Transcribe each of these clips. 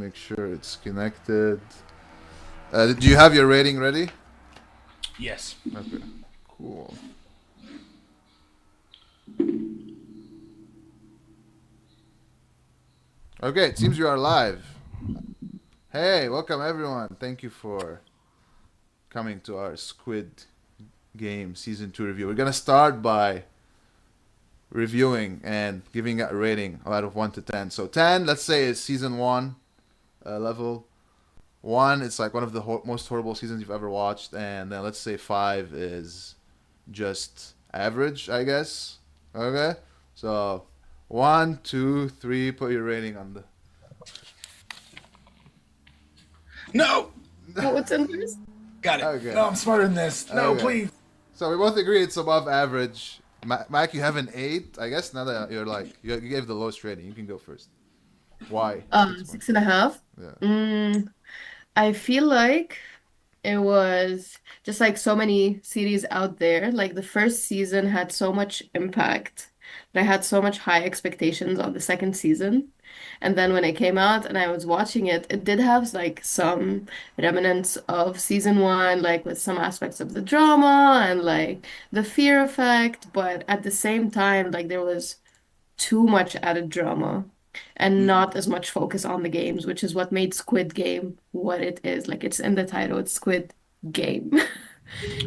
make sure it's connected. Do you have your rating ready? Yes. Okay, cool. Okay, it seems you are live. Hey, welcome everyone. Thank you for coming to our Squid Game Season 2 review. We're gonna start by reviewing and giving it a rating out of 1 to 10. So 10, let's say, is Season 1 level. 1, it's like one of the most horrible seasons you've ever watched. And then let's say 5 is just average, I guess. Okay? So 1, 2, 3, put your rating on the... No. What's in this? Got it. Okay. No, I'm smarter than this. No, Okay. please. So we both agree it's above average. Mac, you have an 8. I guess now that you're like, you gave the lowest rating. You can go first. Why? 6 points. 6.5. Yeah. I feel like it was just like so many series out there. Like the first season had so much impact that I had so much high expectations on the second season. And then when it came out and I was watching it, it did have like some remnants of season one, like with some aspects of the drama and like the fear effect. But at the same time, like there was too much added drama and not as much focus on the games, which is what made Squid Game what it is. Like it's in the title, it's Squid Game,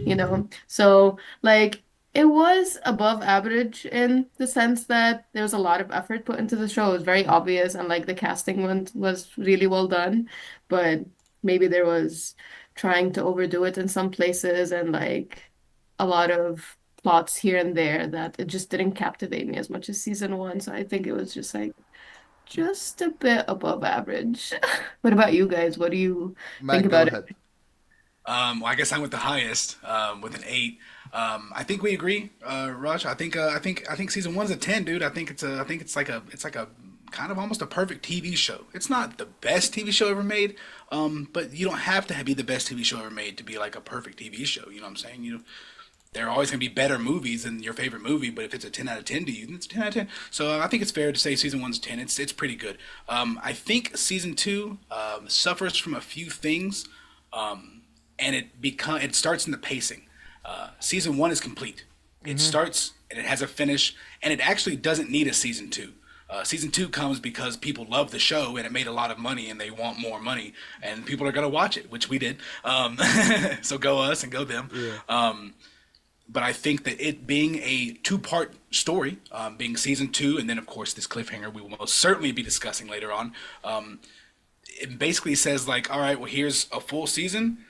you know? So, like, it was above average in the sense that there was a lot of effort put into the show. It was very obvious, and like the casting was really well done, but maybe there was trying to overdo it in some places and like a lot of plots here and there that it just didn't captivate me as much as season one. So I think it was just like just a bit above average. What about you guys? What do you think Mac, go about it? ahead. Well, I guess I'm with the highest, with an 8. I think we agree, Rush. I think season one's a 10, dude. I think it's like a kind of almost a perfect TV show. It's not the best TV show ever made, but you don't have to be the best TV show ever made to be like a perfect TV show. You know what I'm saying? There are always going to be better movies than your favorite movie, but if it's a 10 out of 10 to you, then it's a 10 out of 10. So I think it's fair to say season one's 10. It's pretty good. I think season two suffers from a few things, and it starts in the pacing. Season one is complete. It starts and it has a finish, and it actually doesn't need a season two. Season two comes because people love the show and it made a lot of money and they want more money and people are gonna watch it, which we did. So go us and go them. Yeah. But I think that it being a two-part story, being season two, and then of course this cliffhanger we will most certainly be discussing later on, it basically says like, all right, well here's a full season.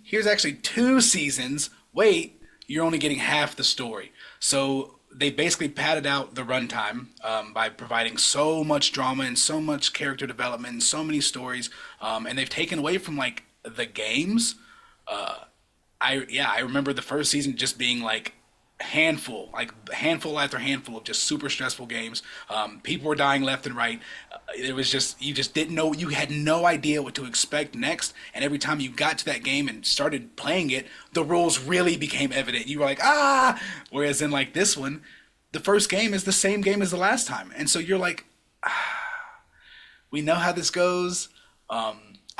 Here's actually 2 seasons. Wait, you're only getting half the story. So they basically padded out the runtime by providing so much drama and so much character development and so many stories, and they've taken away from like the games. I remember the first season just being like handful after handful of just super stressful games. People were dying left and right. It was just you just didn't know, you had no idea what to expect next. And every time you got to that game and started playing it, the rules really became evident. You were like, ah. Whereas in like this one, the first game is the same game as the last time, and so you're like, we know how this goes.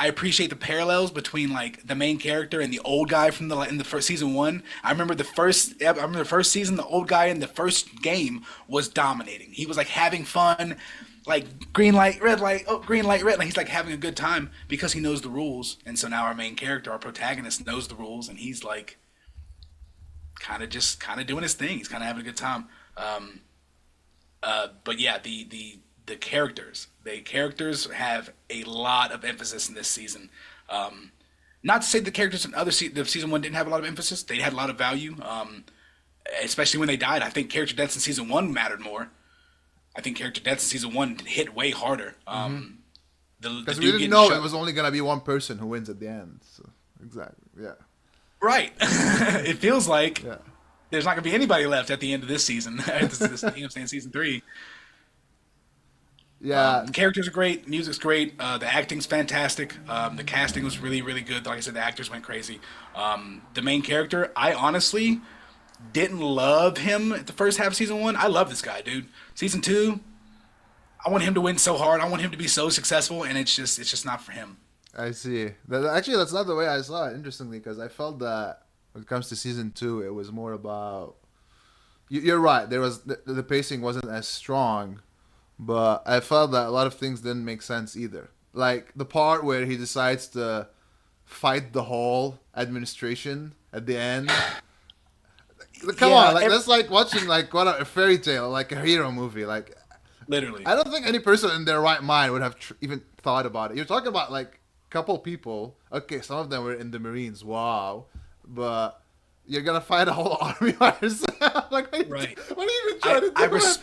I appreciate the parallels between like the main character and the old guy from the first season one. I remember the first season, the old guy in the first game was dominating. He was like having fun, like green light, red light, oh green light, red light. He's like having a good time because he knows the rules. And so now our main character, our protagonist, knows the rules, and he's like kind of doing his thing. He's kind of having a good time. But yeah, the characters have a lot of emphasis in this season. Not to say the characters in the season one didn't have a lot of emphasis. They had a lot of value, especially when they died. I think character deaths in season one mattered more. I think character deaths in season one hit way harder. The Because we dude didn't getting know shot. it was only gonna be one person who wins at the end. So exactly, yeah, Right. It feels like yeah. there's not going to be anybody left at the end of this season. Season three. Yeah, The characters are great, music's great, the acting's fantastic, the casting was really, really good. Like I said, the actors went crazy. The main character, I honestly didn't love him at the first half of season one. I love this guy, dude. Season two, I want him to win so hard. I want him to be so successful, and it's just not for him. I see. Actually, that's not the way I saw it. Interestingly, because I felt that when it comes to season two, it was more about. You're right. There was the pacing wasn't as strong, but I felt that a lot of things didn't make sense either. Like the part where he decides to fight the whole administration at the end. Come Yeah, on, like that's like watching like what a fairy tale, like a hero movie. Like literally. I don't think any person in their right mind would have even thought about it. You're talking about like a couple people. Okay, some of them were in the Marines. Wow, but you're gonna fight a whole army by yourself. Like, Right. what are you even I trying to I do? Man? res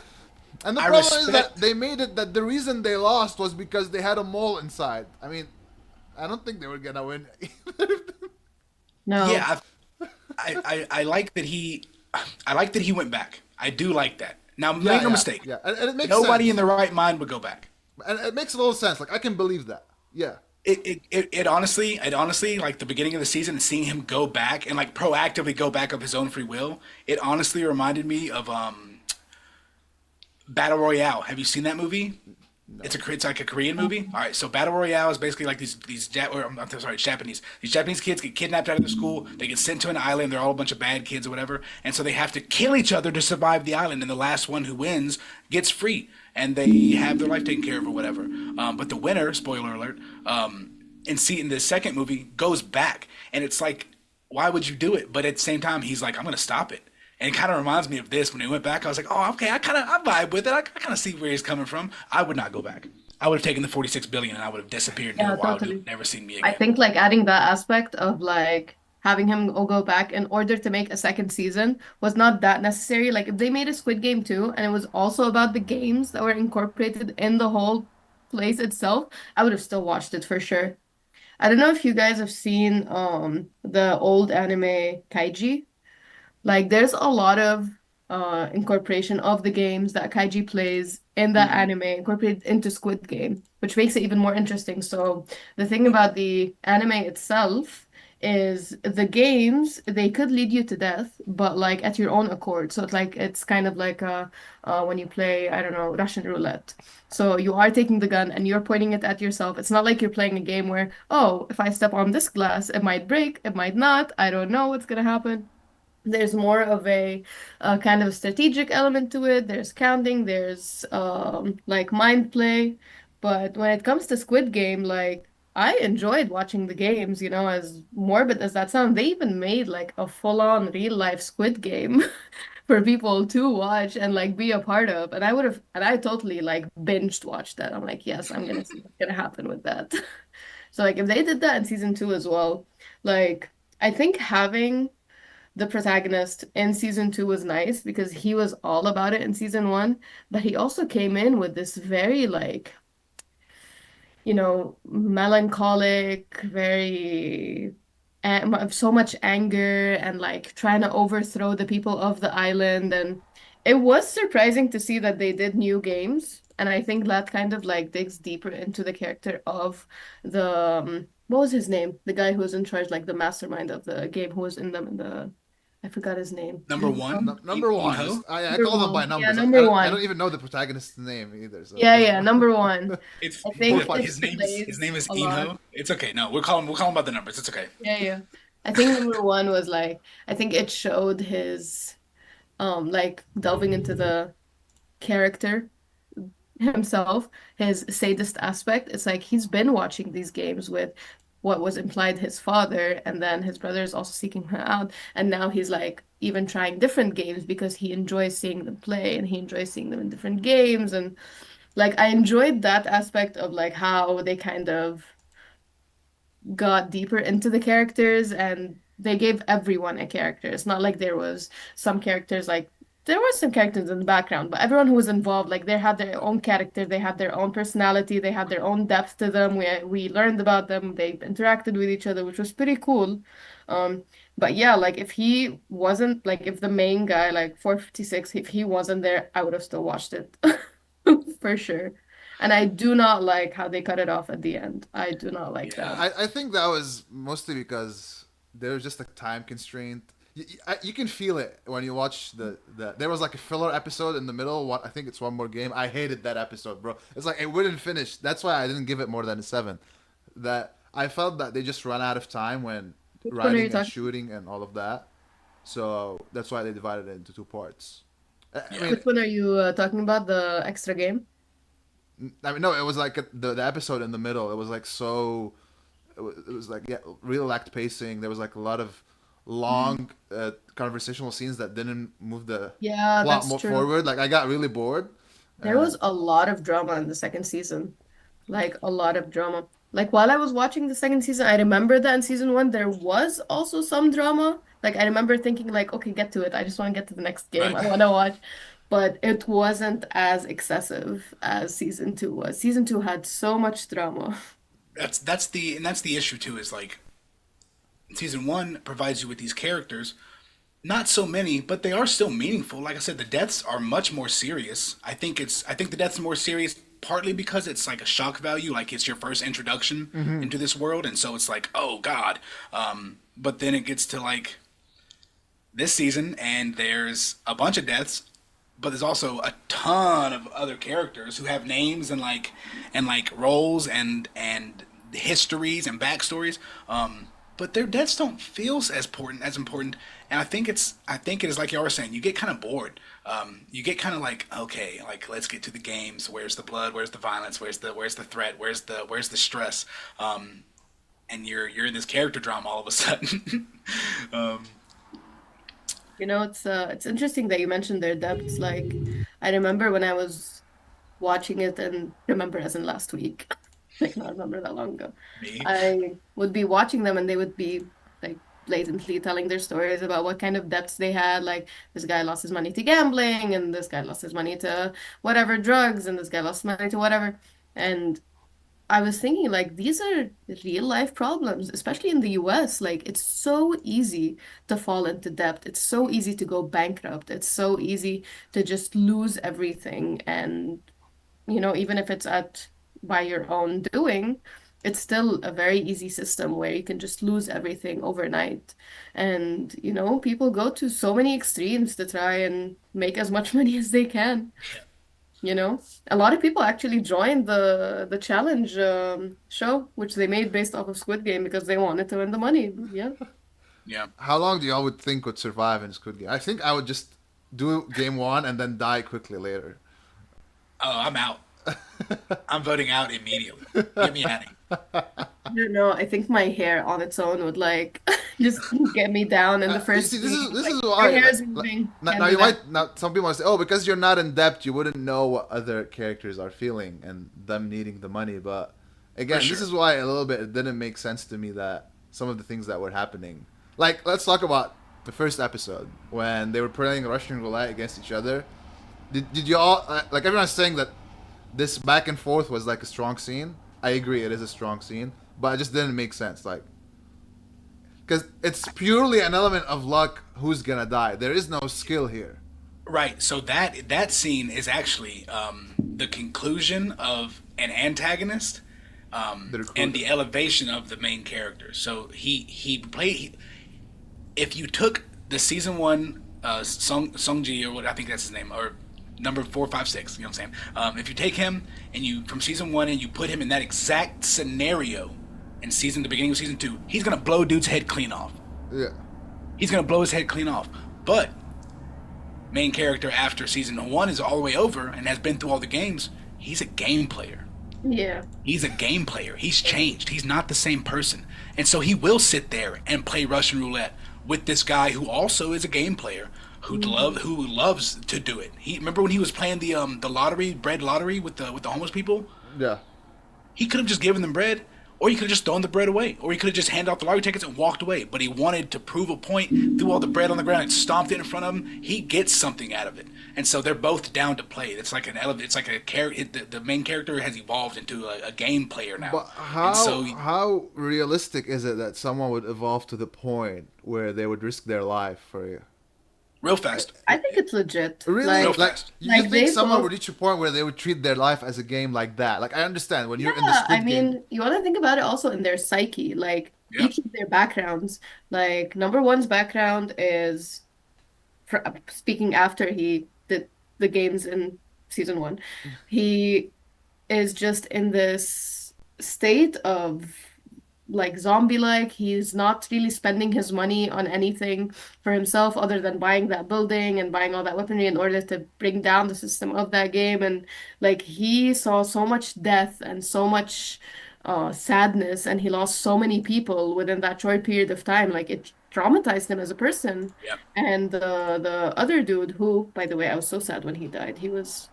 And the I problem is that respect. they made it that the reason they lost was because they had a mole inside. I mean, I don't think they were gonna win. No. Yeah, I like that I like that he went back. I do like that. Now, Yeah, make no yeah, mistake. yeah, and it makes Nobody in sense, their right mind would go back. and it makes a little sense. Like I can believe that. Yeah. It honestly, like the beginning of the season and seeing him go back and like proactively go back of his own free will, it honestly reminded me of Battle Royale. Have you seen that movie? No. It's like a Korean movie. All right, so Battle Royale is basically like I'm sorry, it's Japanese. These Japanese kids get kidnapped out of their school. They get sent to an island. They're all a bunch of bad kids or whatever, and so they have to kill each other to survive the island. And the last one who wins gets free, and they have their life taken care of or whatever. But the winner, spoiler alert, in the second movie goes back, and it's like, why would you do it? But at the same time, he's like, I'm gonna stop it. And it kind of reminds me of this. When he went back, I was like, oh, okay, I vibe with it. I kind of see where he's coming from. I would not go back. I would have taken the 46 billion and I would have disappeared into Yeah, the wild. You totally. would never seen me I again. think like adding that aspect of like having him go back in order to make a second season was not that necessary. Like if they made a Squid Game too, and it was also about the games that were incorporated in the whole place itself, I would have still watched it for sure. I don't know if you guys have seen the old anime Kaiji. Like there's a lot of incorporation of the games that Kaiji plays in that Hmm. anime incorporated into Squid Game, which makes it even more interesting. So the thing about the anime itself is the games they could lead you to death, but like at your own accord. So it's kind of like when you play, I don't know, Russian roulette. So you are taking the gun and you're pointing it at yourself. It's not like you're playing a game where, oh, if I step on this glass, it might break, it might not. I don't know what's gonna happen. There's more of a kind of strategic element to it. There's counting, there's like mind play. But when it comes to Squid Game, like I enjoyed watching the games, as morbid as that sounds. They even made like a full-on real life Squid Game for people to watch and like be a part of. And I totally like binged watched that. I'm like, yes, I'm gonna see what's gonna happen with that. So like if they did that in season two as well, like I think having the protagonist in season two was nice because he was all about it in season one, but he also came in with this very like, melancholic, very so much anger and like trying to overthrow the people of the island. And it was surprising to see that they did new games. And I think that kind of like digs deeper into the character of what was his name? The guy who was in charge, like the mastermind of the game, who was in them in the I forgot his name. Number one, Number In one is Ho. I Number call them by one. Yeah, numbers. number I don't one. even know the protagonist's name either. So Yeah, number yeah, one. number one. It's I Four, think five, it six. his name plays is a lot. Inho. It's okay. No, we'll call him by the numbers. It's okay. Yeah, yeah. I think number one was like I think it showed his like delving into the character himself, his sadist aspect. It's like he's been watching these games with what was implied his father, and then his brother is also seeking her out, and now he's like even trying different games because he enjoys seeing them play and he enjoys seeing them in different games. And like I enjoyed that aspect of like how they kind of got deeper into the characters and they gave everyone a character. It's not like there was some characters like there were some characters in the background, but everyone who was involved, like they had their own character, they had their own personality, they had their own depth to them. We learned about them, they interacted with each other, which was pretty cool. Um, but yeah, like if he wasn't like if the main guy, like 456, if he wasn't there, I would have still watched it for sure. And I do not like how they cut it off at the end. I do not like Yeah. that. I think that was mostly because there was just a time constraint. You can feel it when you watch there was like a filler episode in the middle. What I think it's one more game. I hated that episode, bro. It's like it wouldn't finish. That's why I didn't give it more than a 7. That I felt that they just ran out of time when Which one are you writing and talking? shooting and all of that. So that's why they divided it into 2 parts. I Yeah. mean, Which one are you talking about? The extra game? no, it was like the episode in the middle. It was like so. It was like yeah, real lacked pacing. There was like a lot of long conversational scenes that didn't move the Yeah, plot that's more true. forward. Like I got really bored. There And was a lot of drama in the second season. Like a lot of drama. Like while I was watching the second season, I remember that in season one there was also some drama. Like I remember thinking like, okay, get to it. I just want to get to the next game. Right. I want to watch. But it wasn't as excessive as season two was. Season two had so much drama. That's the issue too. Is like season one provides you with these characters. Not so many, but they are still meaningful. Like I said, the deaths are much more serious. I think the deaths are more serious partly because it's like a shock value, like it's your first introduction hmm into this world, and so it's like, oh God. But then it gets to like this season, and there's a bunch of deaths, but there's also a ton of other characters who have names and like roles and histories and backstories. But their deaths don't feel as important. And I think it is like y'all were saying. You get kind of bored. You get kind of like, okay, like let's get to the games. Where's the blood? Where's the violence? Where's the threat? Where's the stress? And you're in this character drama all of a sudden. um, You know, it's interesting that you mentioned their depths. Like I remember when I was watching it and remember as in last week. Like not remember that long ago. Me, I would be watching them and they would be like blatantly telling their stories about what kind of debts they had. Like this guy lost his money to gambling and this guy lost his money to whatever drugs and this guy lost money to whatever. And I was thinking like these are real life problems, especially in the US. Like it's so easy to fall into debt. It's so easy to go bankrupt. It's so easy to just lose everything. And, you know, even if it's at by your own doing, it's still a very easy system where you can just lose everything overnight. And, you know, people go to so many extremes to try and make as much money as they can. You know, a lot of people actually joined the challenge show, which they made based off of Squid Game because they wanted to win the money. Yeah. yeah. how long do y'all would think would survive in Squid Game? I think I would just do game one and then die quickly later. Oh, I'm out. I'm voting out immediately. Get me out of here. I don't know. I think my hair on its own would like just get me down in the You first see, week. this Like is your why. hair is moving. Can't Now do you that. might now some people might say, oh, because you're not in depth, you wouldn't know what other characters are feeling and them needing the money. But For again, this sure. is why a little bit it didn't make sense to me that some of the things that were happening. Like let's talk about the first episode when they were playing Russian roulette against each other. Did you all like everyone's saying that this back and forth was like a strong scene? I agree, it is a strong scene, but it just didn't make sense. Like because it's purely an element of luck who's gonna die. There is no skill here. Right. So that scene is actually the conclusion of an antagonist The and recruiter. the elevation of the main character. So he played. If you took the season one Sungji or what I think that's his name or number 456, you know what I'm saying? If you take him and you from season one and you put him in that exact scenario in the beginning of season two, he's gonna blow dude's head clean off. Yeah. He's gonna blow his head clean off. But main character after season one is all the way over and has been through all the games, he's a game player. Yeah. He's a game player. He's changed. He's not the same person. And so he will sit there and play Russian roulette with this guy who also is a game player Mhm. who loves to do it. He remember when he was playing the lottery, bread lottery with the homeless people? Yeah. He could have just given them bread, or he could have just thrown the bread away, or he could have just handed out the lottery tickets and walked away. But he wanted to prove a point, threw all the bread on the ground and stomped it in front of him. He gets something out of it, and so they're both down to play. It's like it's like a character. The main character has evolved into a game player now, But and how so how realistic is it that someone would evolve to the point where they would risk their life for you? real I, fast, I think it's legit. really, real Like, like fast. you like think they someone both. would reach a point where they would treat their life as a game like that? Like I understand when Yeah, you're in the I Squid Game. mean, you want to think about it also in their psyche, like Yeah. each of their backgrounds. Like number one's background is, speaking after he did the games in season one, he is just in this state of like zombie-like. He's not really spending his money on anything for himself other than buying that building and buying all that weaponry in order to bring down the system of that game. And like he saw so much death and so much sadness, and he lost so many people within that short period of time. Like it traumatized him as a person. Yeah. And the other dude, who, by the way, I was so sad when he died. He was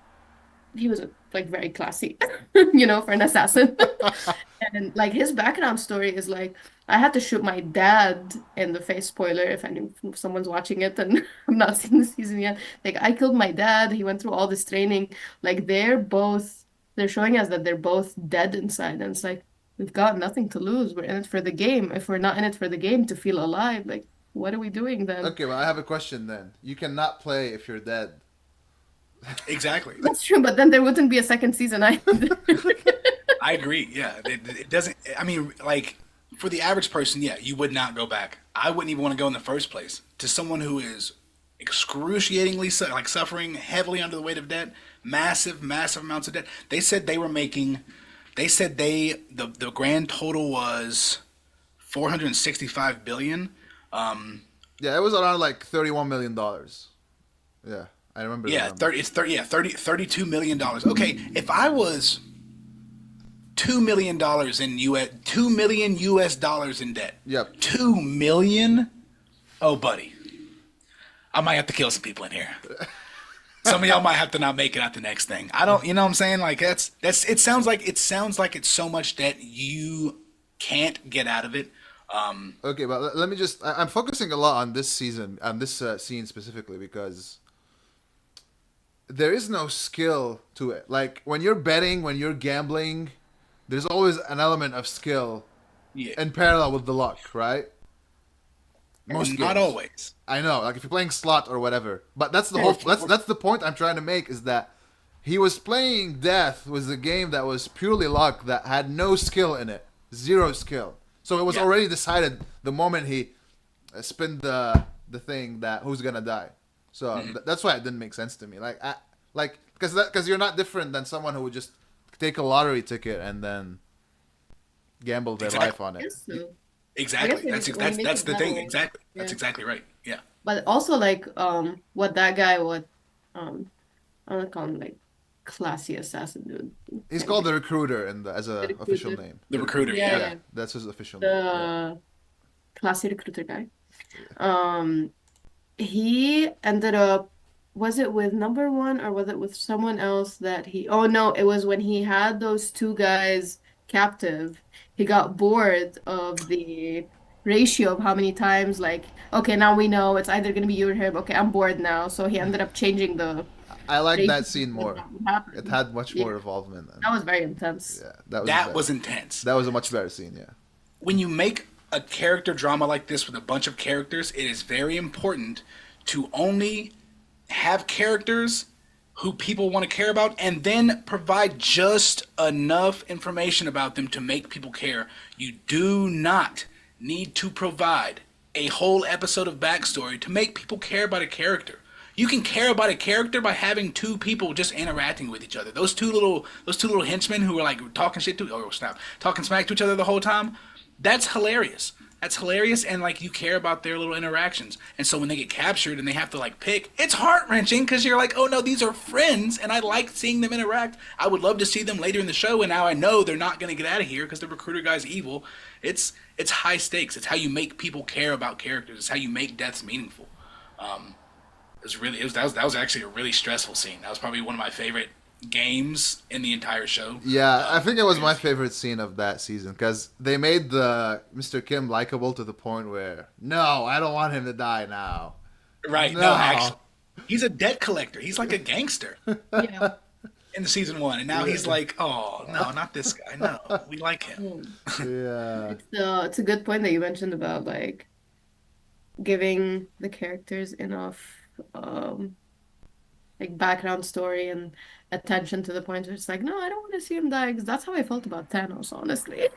like very classy, for an assassin. And like his background story is like, I had to shoot my dad in the face. Spoiler, if someone's watching it and I've not seen the season yet. Like I killed my dad. He went through all this training. Like they're showing us that they're both dead inside. And it's like, we've got nothing to lose. We're in it for the game. If we're not in it for the game to feel alive, like what are we doing then? Okay, well I have a question then. You cannot play if you're dead. Exactly. That's true, but then there wouldn't be a second season either. I agree. Yeah, it doesn't. I mean, like for the average person, yeah, you would not go back. I wouldn't even want to go in the first place. To someone who is excruciatingly like suffering heavily under the weight of debt, massive, massive amounts of debt. They said they were making. They said the grand total was 465 billion. Yeah, it was around like $31 million. Yeah, I remember the Yeah, number. 30. It's 30. Yeah, 32 million dollars. Okay, if I was $2 million in US, 2 million US dollars in debt. Yep. 2 million. Oh, buddy, I might have to kill some people in here. Some of y'all might have to not make it out the next thing. I don't, you know what I'm saying? Like that's. It sounds like it's so much debt you can't get out of it. Okay, but let me just. I'm focusing a lot on this season, on this scene specifically, because there is no skill to it. Like when you're betting, when you're gambling, there's always an element of skill Yeah, in parallel with the luck, right? Most not games. always. I know, like if you're playing slot or whatever. But that's the whole. Or, That's the point I'm trying to make is that he was playing Death was a game that was purely luck that had no skill in it, zero skill. So it was yeah, already decided the moment he spin the thing that who's gonna die. So that's why it didn't make sense to me. Like because you're not different than someone who would just take a lottery ticket and then gamble their life exactly, on it. Yes, so. I guess exactly. when That's you, ex- when you that's make that's it the that thing. way, Exactly. That's yeah. exactly right. Yeah. But also like what that guy what I don't call him like classy assassin dude. He's Can't called think the recruiter in as of a the official recruiter. name. The recruiter. Yeah, Yeah. Yeah, yeah. that's his official name. Yeah. The classy recruiter guy. Um he ended up, was it with number one or was it with someone else that he, oh no, it was when he had those two guys captive. He got bored of the ratio of how many times, like, okay, now we know it's either gonna be you or him. Okay, I'm bored now. So he ended up changing the I like ratio that scene of more. what would It happen. had much Yeah, more involvement. And that was very intense. yeah, that was That better. was intense. That was a much better scene. Yeah. When you make a character drama like this with a bunch of characters, it is very important to only have characters who people want to care about and then provide just enough information about them to make people care. You do not need to provide a whole episode of backstory to make people care about a character. You can care about a character by having two people just interacting with each other. Those two little henchmen who were like talking shit to, oh snap, talking smack to each other the whole time. That's hilarious. That's hilarious, and like you care about their little interactions. And so when they get captured and they have to like pick, it's heart wrenching because you're like, oh no, these are friends, and I like seeing them interact. I would love to see them later in the show, and now I know they're not going to get out of here because the recruiter guy's evil. It's high stakes. It's how you make people care about characters. It's how you make deaths meaningful. That was actually a really stressful scene. That was probably one of my favorite games in the entire show. Yeah, I think it was my favorite scene of that season because they made the Mr. Kim likable to the point where no, I don't want him to die now. Right? No, No. actually, he's a debt collector. He's like a gangster Yeah. in the season one, and now he's like, oh no, not this guy. No, we like him. Mm. Yeah. It's a good point that you mentioned about like giving the characters enough um like background story and attention to the point where it's like, no, I don't want to see him die because that's how I felt about Thanos, honestly.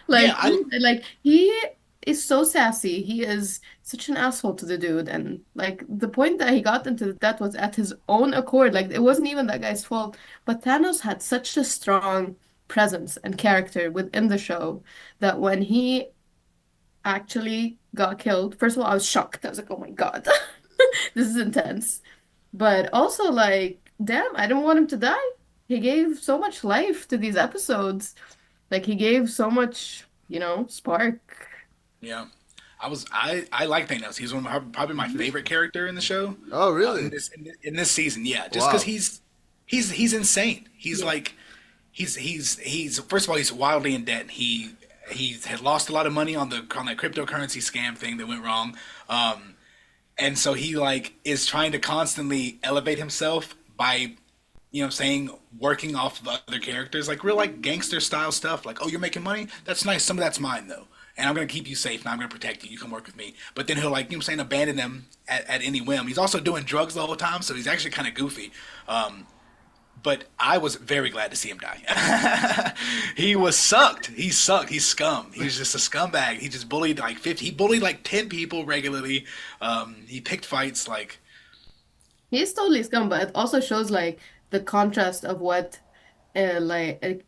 Yeah, Like he is so sassy. He is such an asshole to the dude. And like the point that he got into that was at his own accord. Like it wasn't even that guy's fault. But Thanos had such a strong presence and character within the show that when he actually got killed, first of all, I was shocked. I was like, oh my God, this is intense. But also like, damn, I didn't want him to die. He gave so much life to these episodes. Like he gave so much, spark. yeah. I like Thanos. He's one of probably my favorite character in the show. Oh, In really? this season, yeah, just because Wow. he's insane. He's Yeah. like he's first of all he's wildly in debt. He had lost a lot of money on that cryptocurrency scam thing that went wrong. And so he like is trying to constantly elevate himself by saying working off of other characters, like real like gangster style stuff. Like, oh, you're making money? That's nice. Some of that's mine though, and I'm gonna keep you safe. And I'm gonna protect you. You come work with me. But then he'll like saying abandon them at any whim. He's also doing drugs the whole time, so he's actually kind of goofy. But I was very glad to see him die. He was sucked. He sucked. He's scum. He was just a scumbag. He just bullied like 50. He bullied like 10 people regularly. He picked fights like He's totally scum, but it also shows like the contrast of what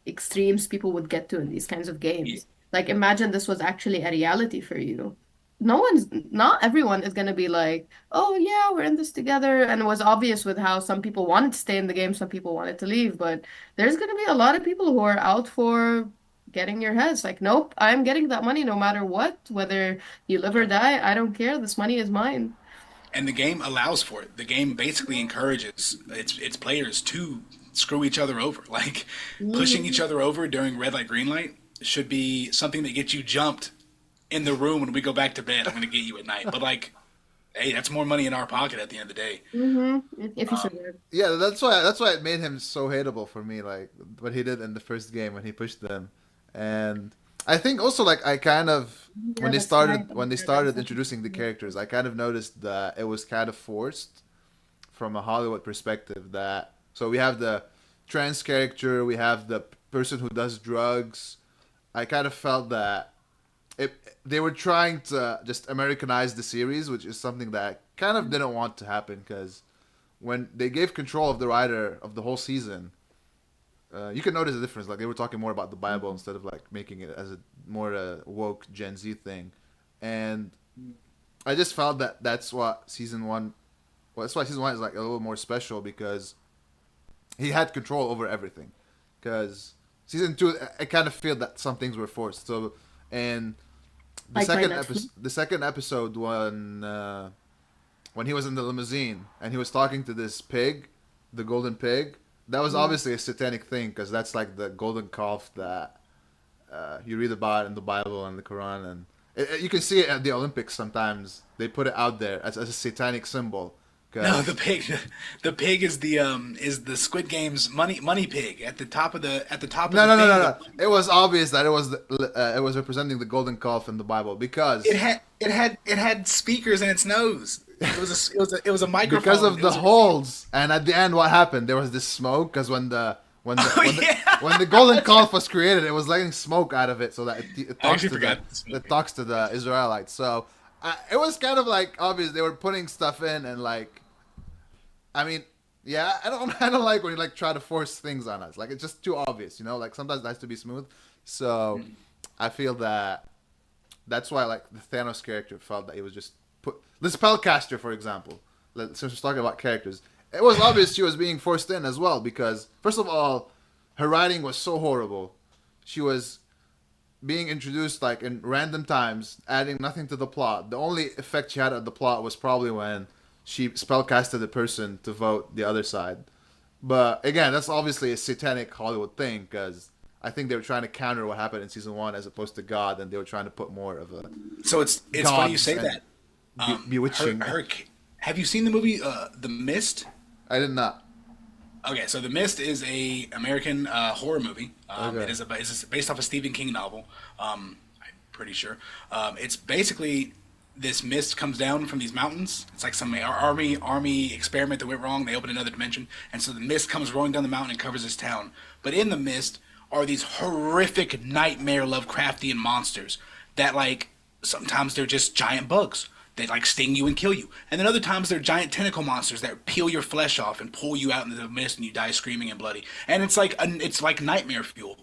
extremes people would get to in these kinds of games. Like imagine this was actually a reality for you. Not everyone is gonna be like, oh yeah, we're in this together. And it was obvious with how some people wanted to stay in the game, some people wanted to leave, but there's gonna be a lot of people who are out for getting your heads. Like, nope, I'm getting that money no matter what, whether you live or die, I don't care. This money is mine. and the game allows for it. The game basically encourages its players to screw each other over. Like pushing each Mhm. other over during red light, green light should be something that gets you jumped in the room when we go back to bed. I'm gonna get you at night. But like, hey, that's more money in our pocket at the end of the day. If you survive. Yeah, that's why it made him so hateable for me. Like what he did in the first game when he pushed them, and I think also like I kind of Yeah, that's right. when they started introducing the characters, I kind of noticed that it was kind of forced from a Hollywood perspective. That so we have the trans character, we have the person who does drugs. I kind of felt that it they were trying to just Americanize the series, which is something that I kind of didn't want to happen because when they gave control of the writer of the whole season, you can notice the difference. Like they were talking more about the Bible instead of like making it as a more woke Gen Z thing, and I just felt that that's what season one. Well, that's why season one is like a little more special because he had control over everything. Because season two, I kind of feel that some things were forced. So, and Like my nephew. the second episode when he was in the limousine and he was talking to this pig, the golden pig. That was Yeah. obviously a satanic thing because that's like the golden calf that you read about in the Bible and the Quran, and you can see it at the Olympics sometimes. They put it out there as a satanic symbol. No, Cause the pig is the Squid Game's money pig at the top of the no, no, no, thing. no, no. It was obvious that it was representing the golden calf in the Bible because It had speakers in its nose. It was a because microphone. of the holes. And at the end, what happened? There was this smoke because Oh yeah. when the golden calf was created, it was letting smoke out of it so that it I talks actually to forgot this movie. it talks to the Israelites. So it was kind of like obvious they were putting stuff in and like I mean. Yeah, I don't like when you like try to force things on us. Like it's just too obvious, you know. Like sometimes it has to be smooth. So I feel that that's why like the Thanos character felt that it was just put the spellcaster, for example. Since we're talking about characters, it was obvious she was being forced in as well because first of all, her writing was so horrible. She was being introduced like in random times, adding nothing to the plot. The only effect she had on the plot was probably when she spellcasted the person to vote the other side. But again, that's obviously a satanic Hollywood thing because I think they were trying to counter what happened in season one as opposed to God, and they were trying to put more of a So it's funny you gods say and that. bewitching. Have you seen the movie The Mist? I did not. Okay, so The Mist is a American horror movie. Okay. It's based off a Stephen King novel. I'm pretty sure. It's basically this mist comes down from these mountains. It's like some army experiment that went wrong. They opened another dimension, and so the mist comes rolling down the mountain and covers this town. But in the mist are these horrific nightmare Lovecraftian monsters that like sometimes they're just giant bugs. They like sting you and kill you, and then other times they're giant tentacle monsters that peel your flesh off and pull you out into the mist, and you die screaming and bloody. And it's like nightmare fuel.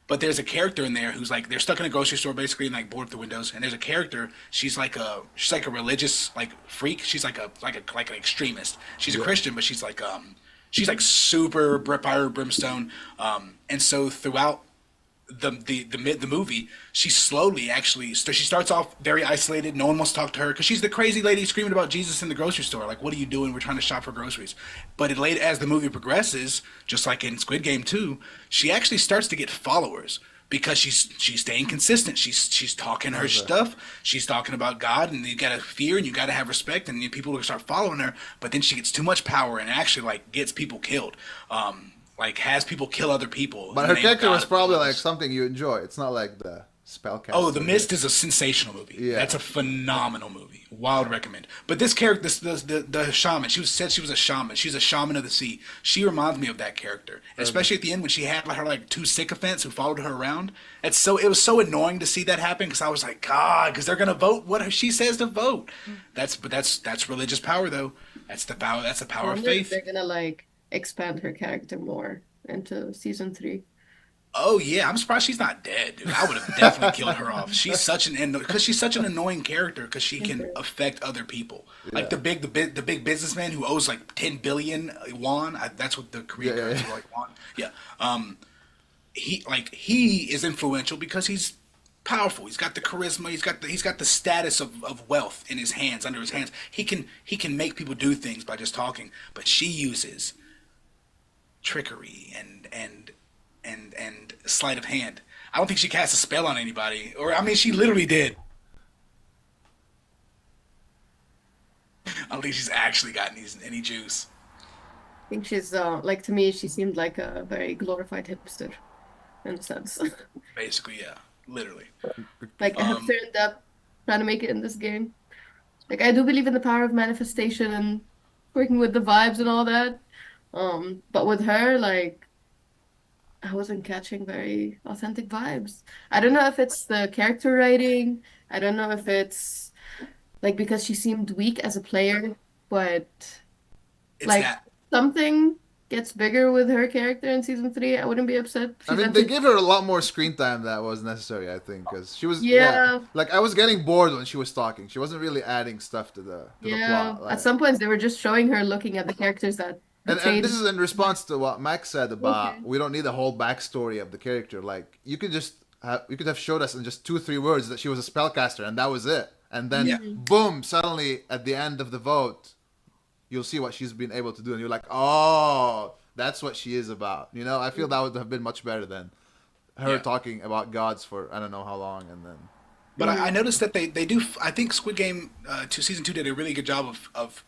But there's a character in there who's like they're stuck in a grocery store basically and like board up the windows. And there's a character. She's like a religious like freak. She's like an extremist. She's a Yeah. Christian, but she's like super fire brimstone. And so throughout the movie, she slowly actually she starts off very isolated. No one wants to talk to her because she's the crazy lady screaming about Jesus in the grocery store. Like, what are you doing? We're trying to shop for groceries. But as the movie progresses, just like in Squid Game 2, she actually starts to get followers because she's staying consistent. She's talking her stuff. She's talking about God, and you gotta fear and you gotta have respect, and people will start following her. But then she gets too much power and actually like gets people killed. Like has people kill other people. But her character was probably like something you enjoy. It's not like the spellcaster. Oh, The Mist is a sensational movie. Yeah. That's a phenomenal movie. Wild recommend. But this character, the shaman, said she was a shaman. She's a shaman of the sea. She reminds me of that character, and especially at the end when she had her like two sycophants who followed her around. It was so annoying to see that happen because I was like, God, because they're gonna vote what she says to vote. That's religious power though. That's the power. That's the I power of wonder if faith. they're gonna like expand her character more into season 3. Oh yeah, I'm surprised she's not dead, dude. I would have definitely killed her off. She's such an annoying character because she can affect other people. Like Yeah. the big businessman who owes like 10 billion won. That's what the Korean Yeah, yeah, currency yeah. like won. Yeah. He is influential because he's powerful. He's got the charisma. He's got the status of wealth in his hands, under his hands. He can make people do things by just talking. But she uses trickery and sleight of hand. I don't think she cast a spell on anybody, or I mean, she literally did. I don't think she's actually got any juice. I think she's like to me she seemed like a very glorified hipster in a sense. Basically, yeah, literally. Like a Um, hipster in depth trying to make it in this game. Like I do believe in the power of manifestation and working with the vibes and all that. But with her, like I wasn't catching very authentic vibes. I don't know if it's the character writing. I don't know if it's like because she seemed weak as a player, but it's like that. something gets bigger with her character in season 3, I wouldn't be upset. I She's mean, they entered. gave her a lot more screen time that was necessary, I think, because she was Yeah, like I was getting bored when she was talking. She wasn't really adding stuff to the yeah. plot. At Like, some points, they were just showing her looking at the characters that and this pertain. is in response to what Max said Okay. about we don't need a whole backstory of the character. Like you could have showed us in just 2 3 words that she was a spellcaster and that was it. And then Yeah, Mhm. boom, suddenly at the end of the vote, you'll see what she's been able to do, and you're like, oh, that's what she is about. You know, I feel that would have been much better than her yeah. talking about gods for I don't know how long, and then But I Mhm. noticed that they do. I think Squid Game season two did a really good job of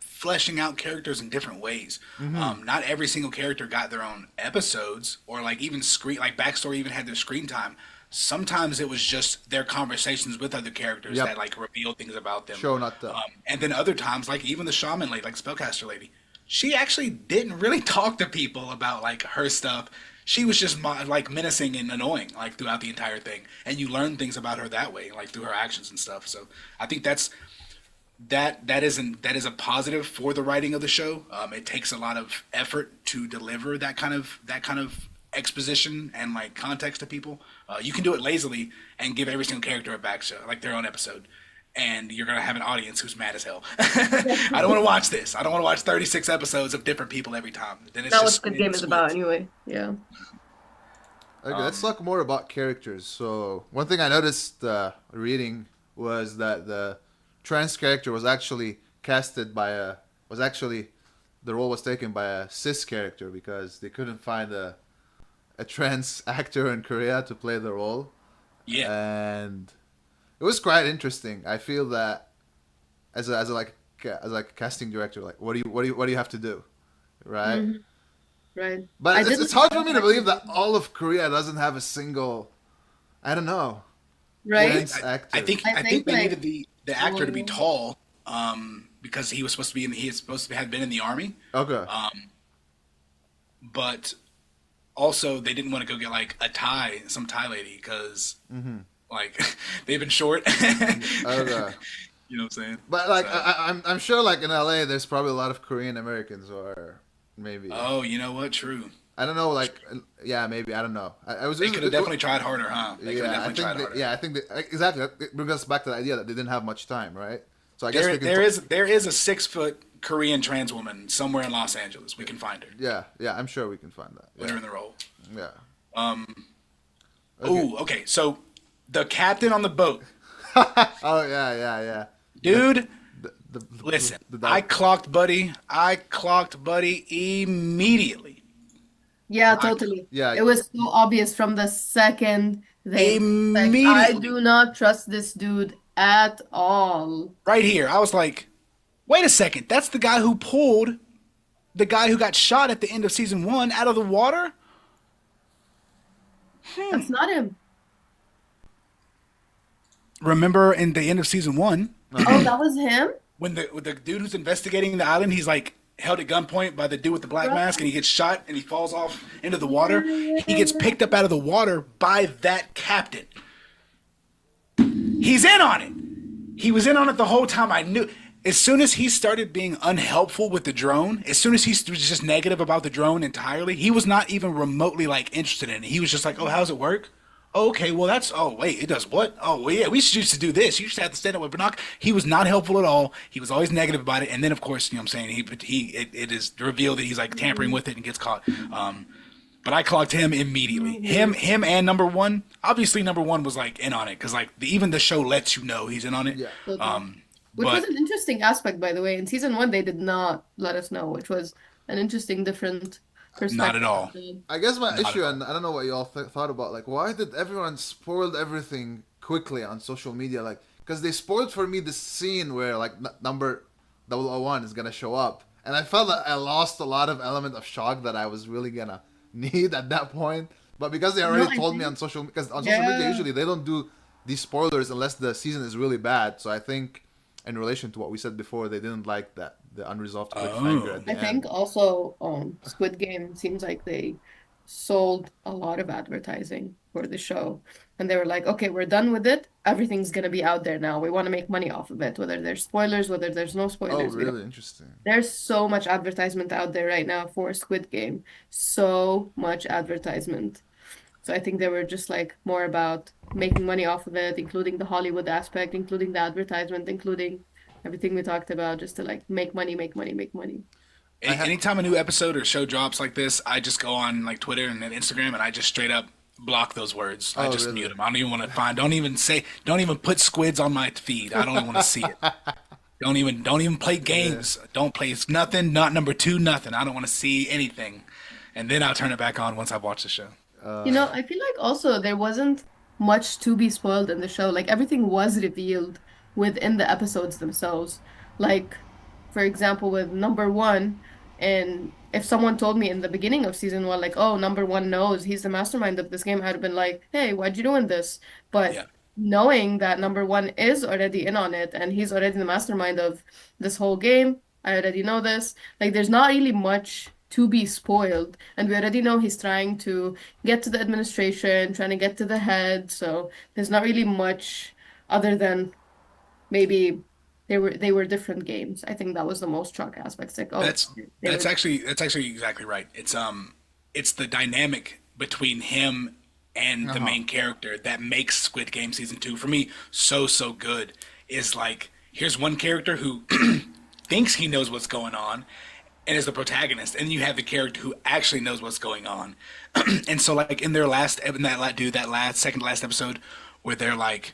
fleshing out characters in different ways. Not every single character got their own episodes or like even screen like backstory even had their screen time. Sometimes it was just their conversations with other characters that yep, like revealed things about them. show not tell. And then other times, like even the shaman lady, like spellcaster lady, she actually didn't really talk to people about like her stuff. She was just like menacing and annoying like throughout the entire thing, and you learn things about her that way, like through her actions and stuff. So I think that is a positive for the writing of the show. It takes a lot of effort to deliver that kind of exposition and like context to people. You can do it lazily and give every single character a back show, like their own episode, and you're gonna have an audience who's mad as hell. I don't want to watch this. I don't want to watch 36 episodes of different people every time. Then it's Not what just Squid Squid Game and is about Squid. anyway. Yeah. Okay, let's Um, talk more about characters. So one thing I noticed reading was that the trans character was actually casted by a was actually the role was taken by a cis character because they couldn't find a trans actor in Korea to play the role, yeah, and it was quite interesting. I feel that as like a casting director, like what do you have to do, right? Hmm. Right. But I it's didn't hard for know me to that believe that you. all of Korea doesn't have a single. I don't know. right? dense I actor. think I I think think they like needed the actor to be well, tall, because he was supposed to be he is supposed to have been in the army, Okay. but also they didn't want to go get like some Thai lady, because like they've been short. Okay. You know what I'm saying? But like So, I'm sure like in LA there's probably a lot of Korean Americans or maybe oh, you know what? True. I don't know like yeah maybe I don't know. I was They just could have definitely tried harder, huh? They could have yeah I definitely think tried harder. yeah I think exactly it brings us back to the idea that they didn't have much time, right? So I guess There, we can there is there is a 6 foot Korean trans woman somewhere in Los Angeles. We can find her. yeah I'm sure we can find that. Put her in the role. Yeah. Okay. Oh, okay. So the captain on the boat, Oh yeah. dude. The Listen, the I dog. clocked Buddy. I clocked Buddy immediately. yeah, I totally. Yeah. It was so obvious from the second they met. Like, I immediately do not trust this dude at all. right here. I was like, wait a second. That's the guy who pulled the guy who got shot at the end of season one out of the water. That's not him. Remember in the end of season one, Oh, that was him? when the dude who's investigating the island, he's like held at gunpoint by the dude with the black Right. mask, and he gets shot and he falls off into the Yeah, water. yeah, He gets yeah. picked up out of the water by that captain. He's in on it. He was in on it the whole time. I knew. As soon as he started being unhelpful with the drone, as soon as he was just negative about the drone entirely, he was not even remotely like interested in it. He was just like, "Oh, how's it work? Oh, okay, well that's. Oh, wait, it does what? Oh, well, yeah, we should used to do this. You should have to stand up with binoc." He was not helpful at all. He was always negative about it, and then of course, you know, what I'm saying it is revealed that he's like tampering with it and gets caught. But I clocked him immediately. Him, and number one. Obviously, number one was like in on it because like even the show lets you know he's in on it. Yeah. Totally. Which was But an interesting aspect, by the way. In season one, they did not let us know, which was an interesting, different not perspective. at all. I guess my Not at issue, all. and I don't know what you all thought about, like, why did everyone spoiled everything quickly on social media? Like, because they spoiled for me this scene where, like, number 001 is gonna show up, and I felt that I lost a lot of element of shock that I was really gonna need at that point. But because they No, already I told me think, on social, because on social media yeah. usually they don't do these spoilers unless the season is really bad. So I think, in relation to what we said before, they didn't like that the unresolved cliffhanger Oh. at I the end. think also Squid Game seems like they sold a lot of advertising for the show. And they were like, okay, we're done with it. Everything's gonna be out there now. We want to make money off of it, whether there's spoilers, whether there's no Oh, spoilers. We don't. really interesting. There's so much advertisement out there right now for Squid Game. So much advertisement. So I think they were just like more about making money off of it, including the Hollywood aspect, including the advertisement, including everything we talked about, just to like make money, make money, make money. I ha- Anytime a new episode or show drops like this, I just go on like Twitter and then Instagram, and I just straight up block those words. I oh, just mute really? them. I don't even want to find. Don't even put squids on my feed. I don't even want to see it. Don't even play Yeah. games. Don't play nothing. Not number two. Nothing. I don't want to see anything. And then I'll turn it back on once I've watched the show. You know, I feel like also there wasn't much to be spoiled in the show. Like everything was revealed within the episodes themselves. Like, for example, with number one, and if someone told me in the beginning of season one, like, oh, number one knows he's the mastermind of this game, I'd have been like, hey, why'd you doing this? But Yeah. knowing that number one is already in on it and he's already the mastermind of this whole game, I already know this. Like, there's not really much to be spoiled. And we already know he's trying to get to the administration, trying to get to the head. So there's not really much other than maybe they were different games. I think that was the most shock aspect. It's like, oh, That's they that's were actually that's actually exactly right. It's the dynamic between him and the Uh-huh. main character that makes Squid Game season two for me so good. Is like here's one character who thinks he knows what's going on and is the protagonist, and you have the character who actually knows what's going on. And so like in their last in that la- dude that last second to last episode where they're like,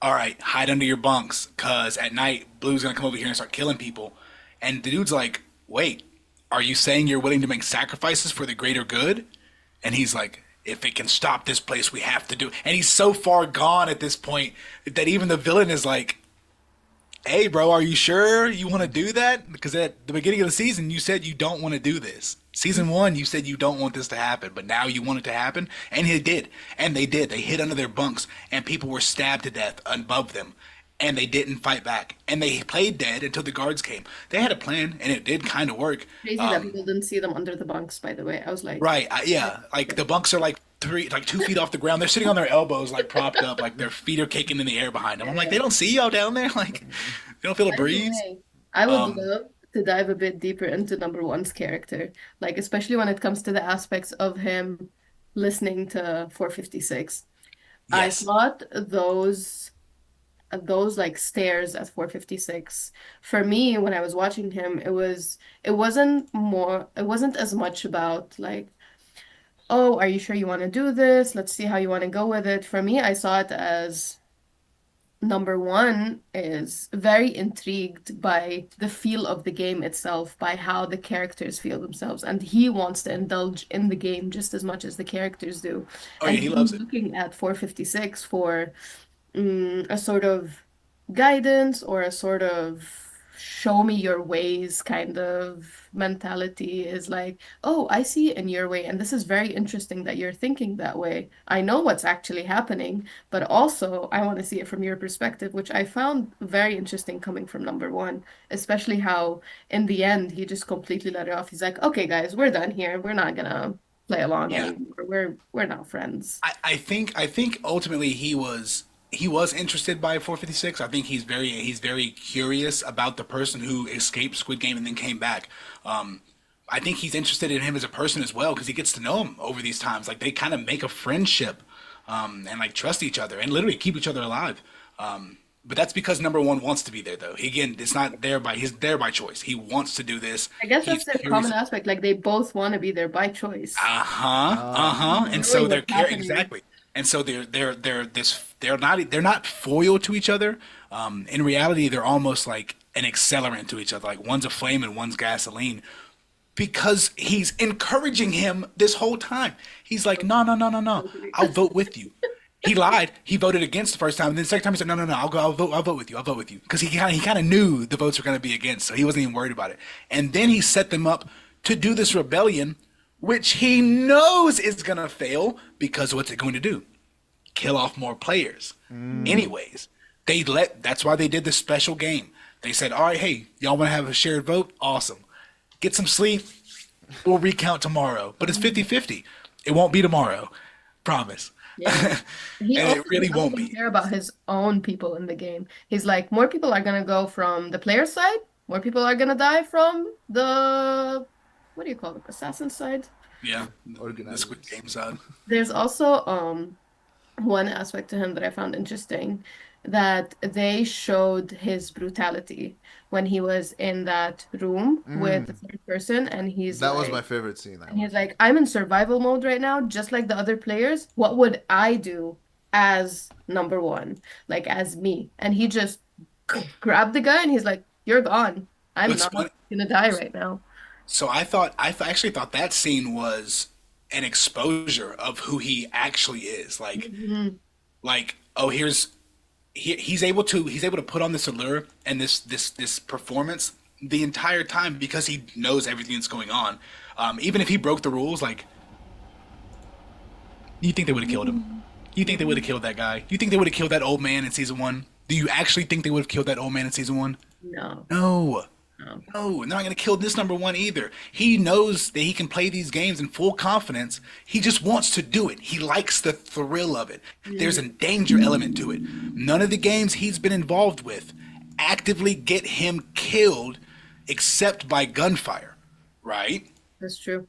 all right, hide under your bunks, cause at night Blue's gonna come over here and start killing people. And the dude's like, wait, are you saying you're willing to make sacrifices for the greater good? And he's like, if it can stop this place, we have to do it. And he's so far gone at this point that even the villain is like, hey, bro, are you sure you want to do that? Because at the beginning of the season, you said you don't want to do this. Season one, you said you don't want this to happen, but now you want it to happen, and it did. And they did. They hid under their bunks, and people were stabbed to death above them, and they didn't fight back. And they played dead until the guards came. They had a plan, and it did kind of work. Crazy that people didn't see them under the bunks, by the way. I was like, Right? Yeah. Like the bunks are like 2 feet off the ground. They're sitting on their elbows, like propped up, like their feet are kicking in the air behind them. I'm like, yeah. they don't see y'all down there. Like, they don't feel a By the breeze. way, I would Um, love to dive a bit deeper into number one's character, like especially when it comes to the aspects of him listening to 456. I yes. thought those like stares at 456 for me when I was watching him, it wasn't as much about like, oh, are you sure you want to do this? Let's see how you want to go with it. For me, I saw it as number one is very intrigued by the feel of the game itself, by how the characters feel themselves, and he wants to indulge in the game just as much as the characters do. Oh And yeah, he he's loves it. looking at 456 for a sort of guidance or a sort of show me your ways kind of mentality is like, oh, I see it in your way. And this is very interesting that you're thinking that way. I know what's actually happening, but also I want to see it from your perspective, which I found very interesting coming from number one, especially how in the end he just completely let it off. He's like, okay, guys, we're done here. We're not gonna play along Yeah. anymore. We're not friends. I think ultimately he was interested by 456. I think he's very curious about the person who escaped Squid Game and then came back. I think he's interested in him as a person as well because he gets to know him over these times. Like they kind of make a friendship, and like trust each other and literally keep each other alive. But that's because number one wants to be there though. He, again, it's not there by he's there by choice. He wants to do this. I guess He's that's their curious. common aspect. Like they both want to be there by choice. Uh-huh. Uh-huh. And so Knowing what's happening. exactly. And so they're not foil to each other. In reality, they're almost like an accelerant to each other. Like one's a flame and one's gasoline. Because he's encouraging him this whole time. He's like, no, no, no, no, no. I'll vote with you. He lied. He voted against the first time, and then the second time he said, "No, no, no. I'll go. I'll vote. I'll vote with you. I'll vote with you." Because he kind of knew the votes were going to be against, so he wasn't even worried about it. And then he set them up to do this rebellion, which he knows is going to fail because what's it going to do? Kill off more players. Anyways, that's why they did this special game. They said, "All right, hey, y'all want to have a shared vote? Awesome. Get some sleep. We'll recount tomorrow, but it's 50-50. It won't be tomorrow. Promise." Yeah. He And it also really won't doesn't be. care about his own people in the game. He's like, more people are gonna go from the player side, more people are gonna die from the what do you call it? Assassin side. Yeah, the Squid Organizers. Game side. There's also one aspect to him that I found interesting that they showed his brutality when he was in that room with the third person and That was my favorite scene. That one. I'm in survival mode right now, just like the other players. What would I do as number one, like as me? And he just grabbed the guy and he's like, "You're gone. I'm What's not funny? gonna die right now." So actually thought that scene was an exposure of who he actually is. Mhm. Oh, he's able to put on this allure and this performance the entire time because he knows everything that's going on. Even if he broke the rules, like you think they would have killed him? You think they would have killed that guy? You think they would have killed that old man in season one? Do you actually think they would have killed that old man in season one? No, No. no. No, they're not going to kill this number one either. He knows that he can play these games in full confidence. He just wants to do it. He likes the thrill of it. There's a danger element to it. None of the games he's been involved with actively get him killed except by gunfire, right? That's true.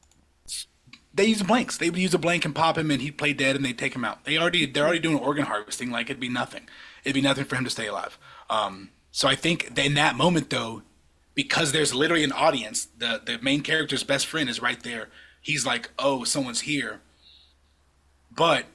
They use blanks. They would use a blank and pop him and he'd play dead and they'd take him out. They're already doing organ harvesting like it'd be nothing. It'd be nothing for him to stay alive. So I think in that moment though, because there's literally an audience. The main character's best friend is right there. He's like, "Oh, someone's here," but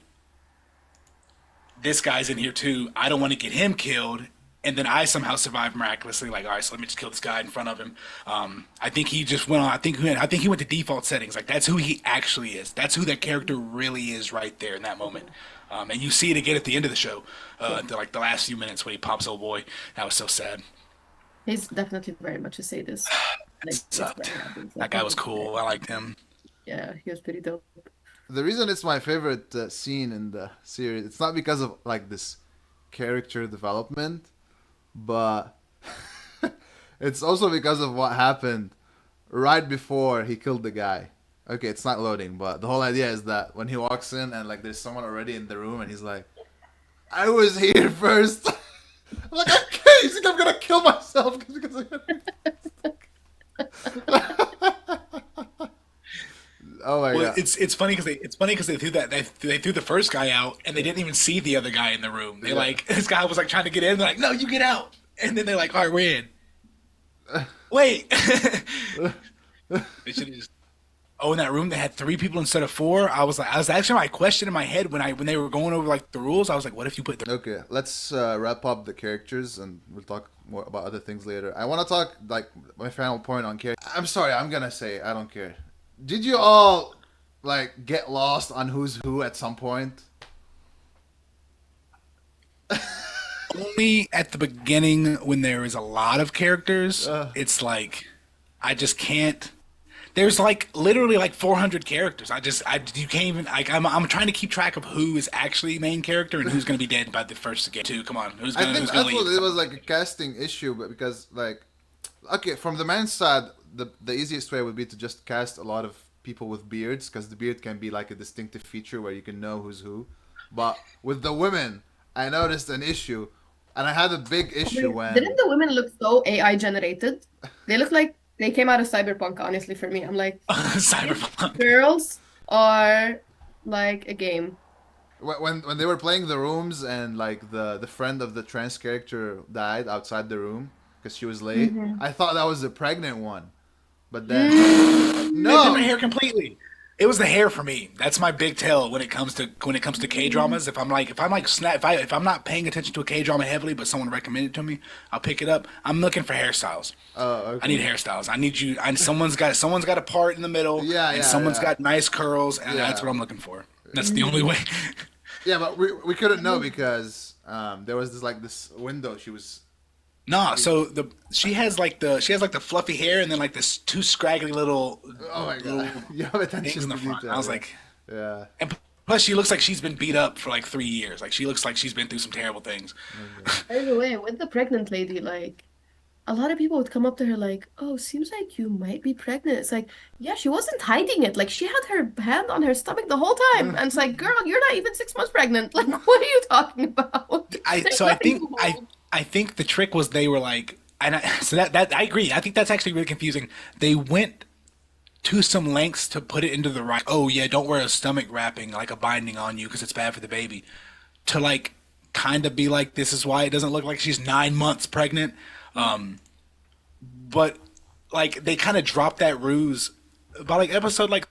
this guy's in here too. I don't want to get him killed, and then I somehow survive miraculously. Like, all right, so let me just kill this guy in front of him. I think he just went on. I think he went to default settings. Like that's who he actually is. That's who that character really is right there in that moment. And you see it again at the end of the show, like the last few minutes when he pops old boy. That was so sad. He's definitely very much a sadist. That like it's sucked. very obvious. That Like, guy oh, was cool. I liked him. yeah, he was pretty dope. The reason it's my favorite scene in the series, it's not because of like this character development, but it's also because of what happened right before he killed the guy. Okay, it's not loading, but the whole idea is that when he walks in and like there's someone already in the room and he's like, "I was here first." I'm like, "Okay, you think I'm gonna kill myself because I Oh my Well, god. it's funny because they threw they threw the first guy out and they didn't even see the other guy in the room. They Yeah. like this guy was like trying to get in. They're like, no, you get out. And then they're like, all right, we're in. Wait. They should have just. Oh, in that room they had three people instead of four. I was actually my question in my head when they were going over like the rules. I was like, what if you put Okay, let's wrap up the characters and we'll talk more about other things later. I want to talk like my final point on character. I'm sorry, I'm gonna say I don't care. Did you all like get lost on who's who at some point? only at the beginning when there is a lot of characters? Uh, It's like I just can't. There's like literally like 400 characters. You can't even like I'm trying to keep track of who is actually main character and who's gonna be dead by the first game two. Come on, I think who's gonna that's leave? what it was like a casting issue, but because like okay, from the man's side, the easiest way would be to just cast a lot of people with beards because the beard can be like a distinctive feature where you can know who's who. But with the women, I noticed an issue, and I had a big issue Wait, didn't when the women look so AI generated? They look like they came out of Cyberpunk, honestly, for me. I'm like, these Cyberpunk. girls are like a game. when they were playing the rooms and like the friend of the trans character died outside the room because she was late. Hmm. I thought that was the pregnant one, but then Different no. hair completely. It was the hair for me. That's my big tell when it comes to K dramas. If I'm not paying attention to a K drama heavily, but someone recommended it to me, I'll pick it up. I'm looking for hairstyles. I need Okay. hairstyles. I need you. Someone's got a part in the middle, Yeah, and yeah, someone's yeah, got nice curls, and that's yeah, what I'm looking for. That's the only way. yeah. But we couldn't know because there was this window. She was. Nah, so the she has like the fluffy hair and then like this two scraggly Oh my little god, you have things attention in the to front. I detail. was Yeah, like, yeah. and plus she looks like she's been beat up for like 3 years. Like she looks like she's been through some terrible things. Okay. By the way, with the pregnant lady, like a lot of people would come up to her like, "Oh, seems like you might be pregnant." It's like, yeah, she wasn't hiding it. Like she had her hand on her stomach the whole time, and it's like, girl, you're not even 6 months pregnant. Like, what are you talking about? I There's so I nothing think to hold. I think the trick was they were like, so that I agree. I think that's actually really confusing. They went to some lengths to put it into the right. Oh yeah, don't wear a stomach wrapping like a binding on you because it's bad for the baby. To like kind of be like, this is why it doesn't look like she's 9 months pregnant. But like they kind of dropped that ruse by like episode like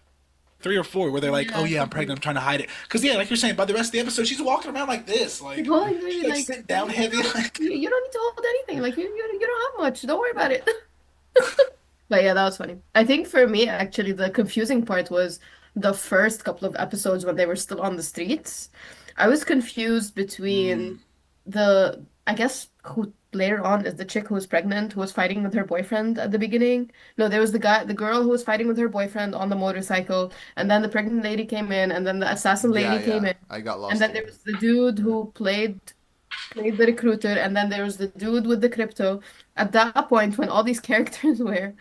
3 or 4 where they're like, oh Yeah, yeah, I'm pregnant, I'm trying to hide it. Because yeah, like you're saying, by the rest of the episode, she's walking around like this, like, like well, maybe she like like sit down heavy, like you don't need to hold anything. Like you don't have much. Don't worry about it. But yeah, that was funny. I think for me, actually, the confusing part was the first couple of episodes when they were still on the streets. I was confused between I guess, who later on is the chick who was pregnant, who was fighting with her boyfriend at the beginning. No, there was the girl who was fighting with her boyfriend on the motorcycle, and then the pregnant lady came in, and then the assassin Yeah, lady came yeah. in, I got and lost then a there bit. was the dude who played the recruiter, and then there was the dude with the crypto. At that point, when all these characters were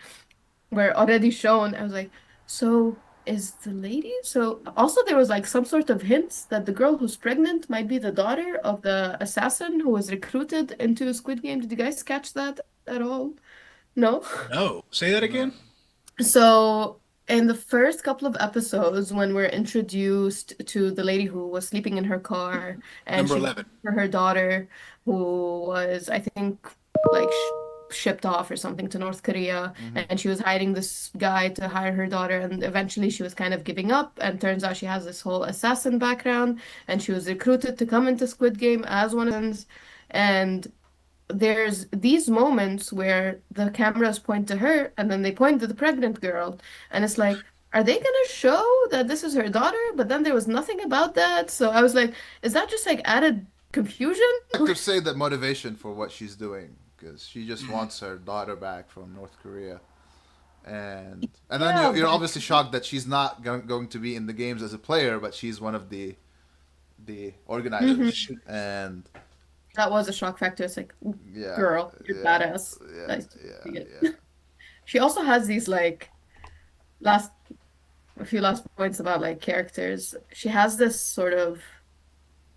already shown, I was like, so is the lady? So also there was like some sort of hints that the girl who's pregnant might be the daughter of the assassin who was recruited into Squid Game. Did you guys catch that at all? No? no. Say that No. again. So in the first couple of episodes, when we're introduced to the lady who was sleeping in her car and Number she was 11. for her daughter who was, I think, like shipped off or something to North Korea, Hmm. and she was hiring this guy to hire her daughter, and eventually she was kind of giving up, and turns out she has this whole assassin background, and she was recruited to come into Squid Game as one of them, and there's these moments where the cameras point to her and then they point to the pregnant girl, and it's like, are they gonna show that this is her daughter? But then there was nothing about that, so I was like, is that just like added confusion? Actors say that motivation for what she's doing because she just wants her daughter back from North Korea. and then Yeah, you're but obviously shocked that she's not going to be in the games as a player, but she's one of the mhm. organizers, and That was a shock factor. It's like, yeah, girl, you're yeah, badass. yeah, Nice to see yeah, it. yeah. She also has these like last a few last points about like characters. She has this sort of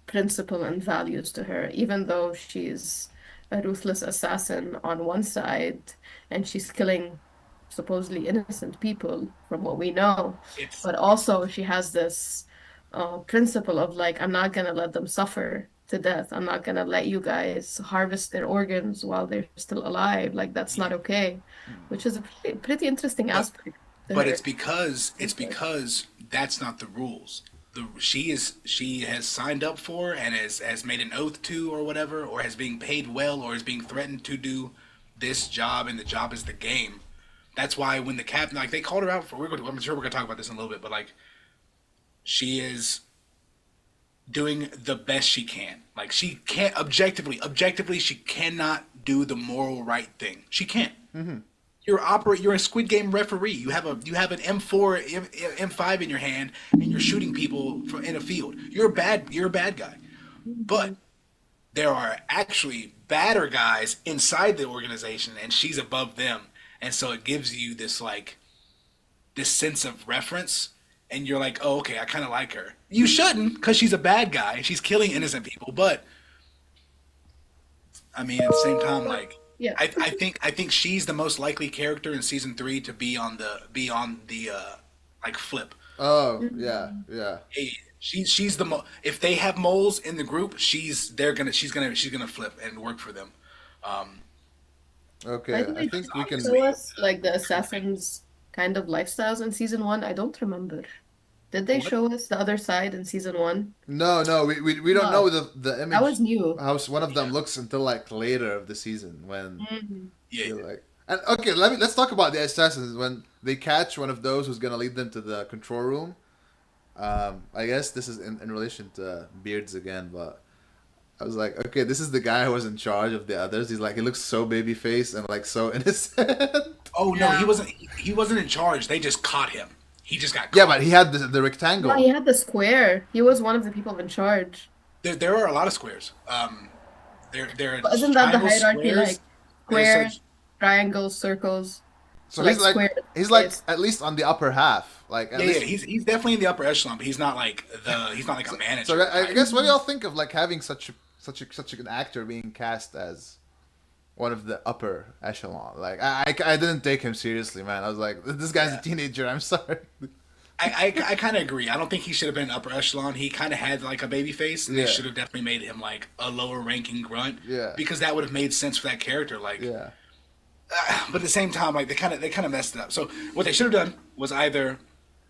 principle and values to her, even though she's a ruthless assassin on one side and she's killing supposedly innocent people from what we know. It's But also she has this principle of like, I'm not gonna let them suffer to death. I'm not gonna let you guys harvest their organs while they're still alive. Like that's not yeah. okay, which is a pretty interesting But aspect to but her. it's because that's not the rules. She has signed up for and has made an oath to or whatever, or has being paid well, or is being threatened to do this job, and the job is the game. That's why when the captain, like, they called her out for, I'm sure we're going to talk about this in a little bit, but like, she is doing the best she can. Like, she can't objectively she cannot do the moral right thing. She can't. You're a Squid Game referee. You have an M4 M5 in your hand, and you're shooting people in a field. You're a bad guy. But there are actually badder guys inside the organization, and she's above them. And so it gives you this sense of reference, and you're like, oh, okay, I kind of like her. You shouldn't, because she's a bad guy and she's killing innocent people. But I mean, at the same time, like, Yeah. I think she's the most likely character in season three to be on the like flip. Oh yeah, Mhm. yeah. Hey, she's if they have moles in the group, she's gonna flip and work for them. Um, Okay, Didn't I they think just we can. show us like the assassins kind of lifestyles in season one? I don't remember. Did they what? show us the other side in season one? No, no, we don't know No, the that was image new. how one of them Yeah, looks until like later of the season when Mhm. yeah, you're like. And okay, let's talk about the assassins when they catch one of those who's gonna lead them to the control room. I guess this is in relation to Beards again, but I was like, okay, this is the guy who was in charge of the others. He's like, he looks so baby faced and like so innocent. Oh no, he Yeah. wasn't. He wasn't in charge. They just caught him. He just got Yeah, caught. but he had the No, he rectangle. had the square. He was one of the people in charge. There are a lot of squares. There are But isn't that the triangles, hierarchy squares. like So squares, triangles, circles, So like square he's like place? at least on the upper half. Like at yeah, yeah, least. he's definitely in the upper echelon, but he's not like a So manager I type. guess what do Mhm. y'all think of like having such an actor being cast as one of the upper echelon? Like I didn't take him seriously, man. I was like, this guy's a Yeah. teenager. I'm sorry. I kind of agree. I don't think he should have been upper echelon. He kind of had like a baby face, and they Yeah, should have definitely made him like a lower ranking grunt yeah, because that would have made sense for that character. Like, yeah, but at the same time, like they kind of messed it up. So what they should have done was either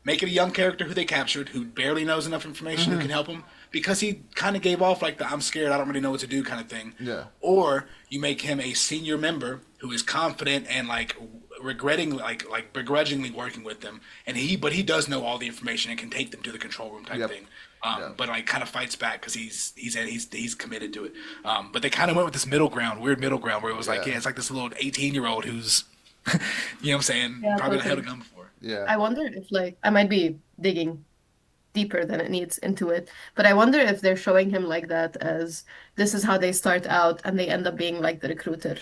make it a young character who they captured, who barely knows enough information, who can help him, because he kind of gave off like the "I'm scared, I don't really know what to do" kind of thing, yeah, or you make him a senior member who is confident and like regretting like begrudgingly working with them, and he does know all the information and can take them to the control room type yep, thing. yeah, But like kind of fights back because he's committed to it. But they kind of went with this weird middle ground where it was like, yeah, yeah, it's like this little 18-year-old who's, you know what I'm saying, Yeah, probably not held a totally. gun before. yeah. I wonder if like I might be digging deeper than it needs into it, but I wonder if they're showing him like that as this is how they start out and they end up being like the recruiter.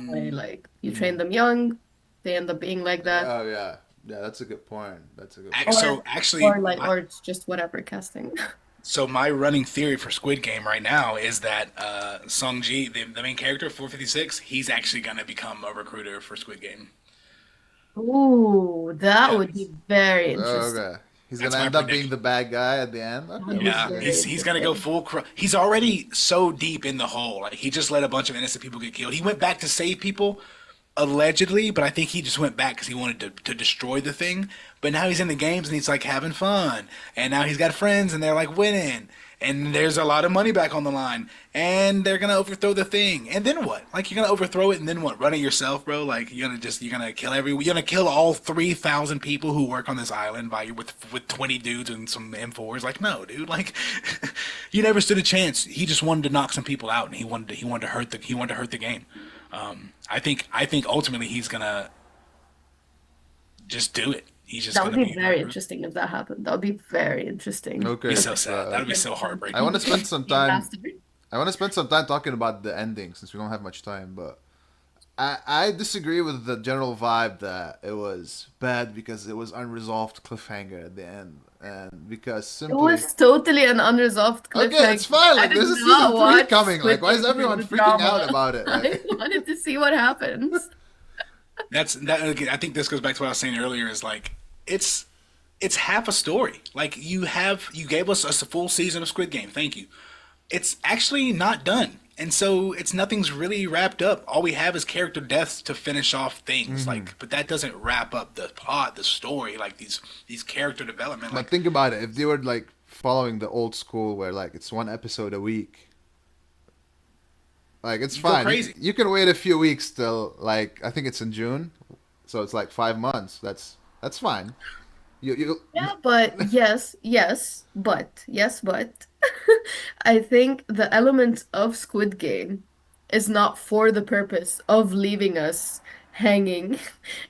Way Mm, like you train Mm. them young, they end up being like that, Oh yeah, yeah. That's a good point. That's a good ac- point. so or actually, my, or it's just whatever casting. so my running theory for Squid Game right now is that Song Ji, the main character, 456, he's actually gonna become a recruiter for Squid Game. Ooh, that Yeah, would be very interesting. Okay, he's that's gonna my end up being prediction. the bad guy at the end. That Okay, would be we'll Yeah, see. very he's gonna go interesting. full. He's already so deep in the hole. Like he just let a bunch of innocent people get killed. He went back to save people, allegedly, but I think he just went back because he wanted to destroy the thing. But now he's in the games and he's like having fun, and now he's got friends and they're like winning, and there's a lot of money back on the line, and they're gonna overthrow the thing, and then what? Like you're gonna overthrow it and then what? Run it yourself, bro? Like you're gonna kill all 3,000 people who work on this island with 20 dudes and some M4s? Like no, dude. Like you never stood a chance. He just wanted to knock some people out and he wanted to hurt the game. I think ultimately he's gonna Just do it. He's just That would gonna be be very interesting if that happened. That would be very interesting. be Okay. so sad. That would be so I want heartbreaking. to spend some time. Disaster. I want to spend some time talking about the ending since we don't have much time. But I disagree with the general vibe that it was bad because it was unresolved cliffhanger at the end, and because It simply was totally an unresolved okay, cliffhanger. it's fine. I Like did there's a not season 3 watch coming. Like Squid why is Game because of everyone the freaking out drama. about it? I Like wanted to see what happens. That's that. Again, I think this goes back to what I was saying earlier. Is like it's it's half a story. Like you gave us a full season of Squid Game. Thank you. It's actually not done. And so it's nothing's really wrapped up. All we have is character deaths to finish off things. Like, but that doesn't wrap up the plot, the story, like these character development. but Like, think about it. If they were like following the old school where like it's one episode a week, like it's you go fine. crazy. You can wait a few weeks till like I think it's in June, so it's like 5 months. That's fine. You Yeah, but yes, but I think the element of Squid Game is not for the purpose of leaving us hanging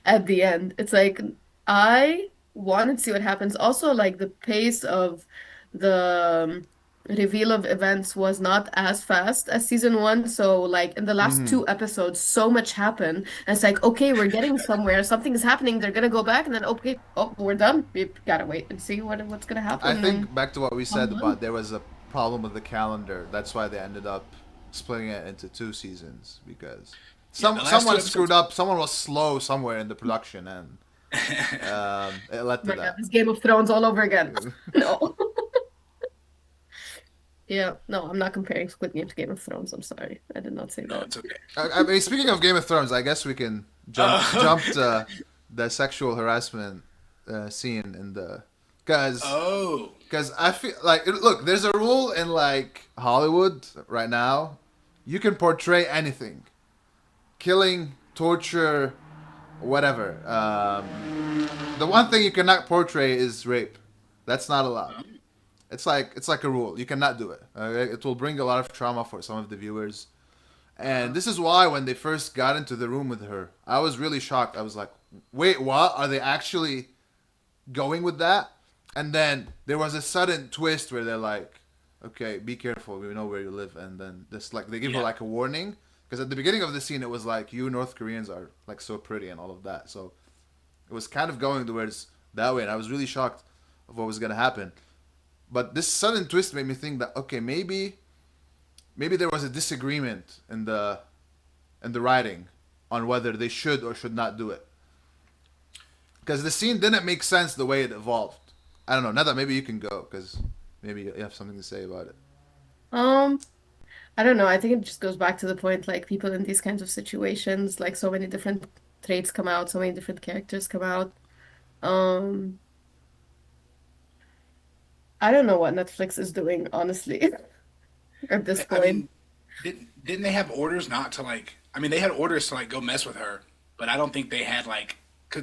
at the end. It's like I wanted to see what happens. Also, like the pace of the reveal of events was not as fast as season one. So, like in the last Mhm. two episodes, so much happened. And it's like, okay, we're getting somewhere. Something is happening. They're gonna go back, and then okay, oh, we're done. We gotta wait and see what's gonna I happen in think back to what we said 1 month. about there was a problem with the calendar. That's why they ended up splitting it into 2 seasons because Yeah, the last two someone screwed episodes. up. Someone was slow somewhere in the production, and it led Oh to my God, that. this Game of Thrones all over again. No. Yeah, no, I'm not comparing Squid Game to Game of Thrones. I'm sorry. I did not say No, that. it's okay. I mean, speaking of Game of Thrones, I guess we can Uh, jump to the sexual harassment scene in the because oh, I feel like look, there's a rule in like Hollywood right now. You can portray anything, killing, torture, whatever. The one thing you cannot portray is rape. That's not allowed. It's like a rule. You cannot do it. Okay? It will bring a lot of trauma for some of the viewers. And this is why when they first got into the room with her, I was really shocked. I was like, "Wait, what? Are they actually going with that?" And then there was a sudden twist where they're like, "Okay, be careful. We know where you live." And then this like they give her yeah. like a warning because at the beginning of the scene it was like, "You North Koreans are like so pretty" and all of that. So it was kind of going towards that way, and I was really shocked of what was gonna happen. But this sudden twist made me think that okay, maybe there was a disagreement in the writing on whether they should or should not do it because the scene didn't make sense the way it evolved. I don't know. Now that maybe you can go because maybe you have something to say about it. Um, I don't know. I think it just goes back to the point, like people in these kinds of situations, like so many different traits come out, so many different characters come out. Um, I don't know what Netflix is doing, honestly, at this I point. mean, didn't they have orders not to like? I mean, they had orders to like go mess with her, but I don't think they had like.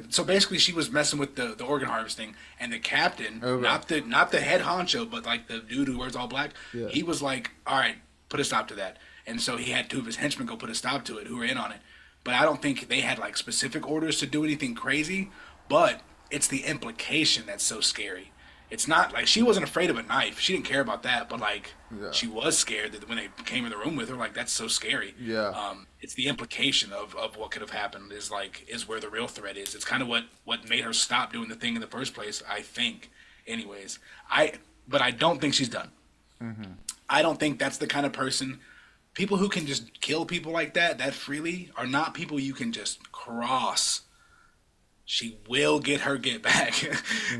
So basically, she was messing with the organ harvesting, and the captain, Okay. not the head honcho, but like the dude who wears all black, Yeah. he was like, "All right, put a stop to that." And so he had two of his henchmen go put a stop to it, who were in on it. But I don't think they had like specific orders to do anything crazy. But it's the implication that's so scary. It's not like she wasn't afraid of a knife. She didn't care about that, but like Yeah. she was scared that when they came in the room with her, like that's so scary. Yeah. It's the implication of what could have happened is where the real threat is. It's kind of what made her stop doing the thing in the first place. I think, anyways. But I don't think she's done. I don't think that's the kind of person. People who can just kill people like that freely are not people you can just cross. She will get back.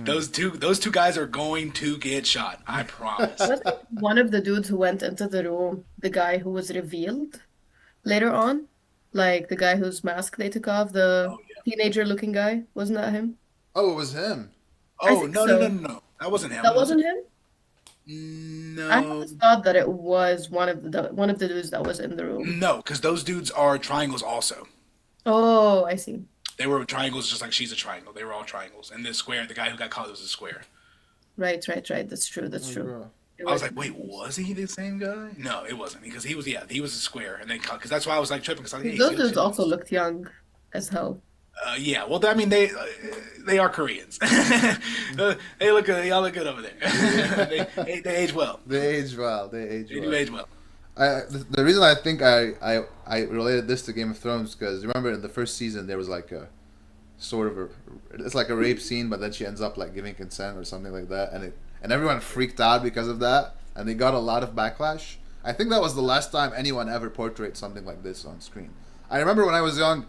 Those two guys are going to get shot. I promise. Was it one of the dudes who went into the room, the guy who was revealed later on? Like the guy whose mask they took off, the Oh yeah. teenager looking guy? Wasn't that him? Oh, it was him. I Oh think no no no so. no no. That wasn't That him, was wasn't it? him? I No. always thought that it was one of the dudes that was in the room. No, because those dudes are triangles also. Oh, I see. They were triangles just like she's a triangle. They were all triangles. And the square, the guy who got caught was a square. Right, right, right. That's true. That's Oh, true. girl. You're I was right. like, wait, was he the same guy? No, it wasn't because he was a square, and then because that's why I was like tripping because I was like, hey, Those see, dudes shit, also looked young as hell. Yeah, well, I mean, they are Koreans. They look good. Y'all look good over there. Yeah. They age well. They age well. They age They do well. age well. The reason I think I related this to Game of Thrones because remember in the first season there was like a sort of a it's like a rape scene, but then she ends up like giving consent or something like that, and everyone freaked out because of that, and they got a lot of backlash. I think that was the last time anyone ever portrayed something like this on screen. I remember when I was young,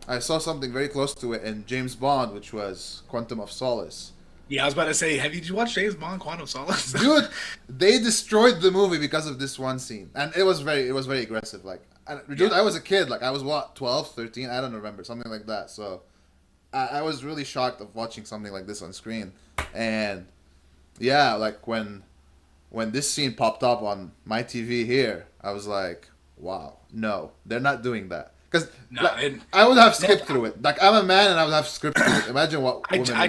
I saw something very close to it in James Bond, which was Quantum of Solace. Yeah, I was about to say, did you watch James Bond: Quantum of Solace? Dude, they destroyed the movie because of this one scene, and it was very aggressive. Like, dude, Yeah, I was a kid. Like, I was what 12, 13. I don't remember something like that. So I was really shocked of watching something like this on screen, and yeah, like when this scene popped up on my TV here, I was like, wow, no, they're not doing that. Because no, like, I would have skipped through it. Like I'm a man and I would have skipped through it. Imagine what women would have. I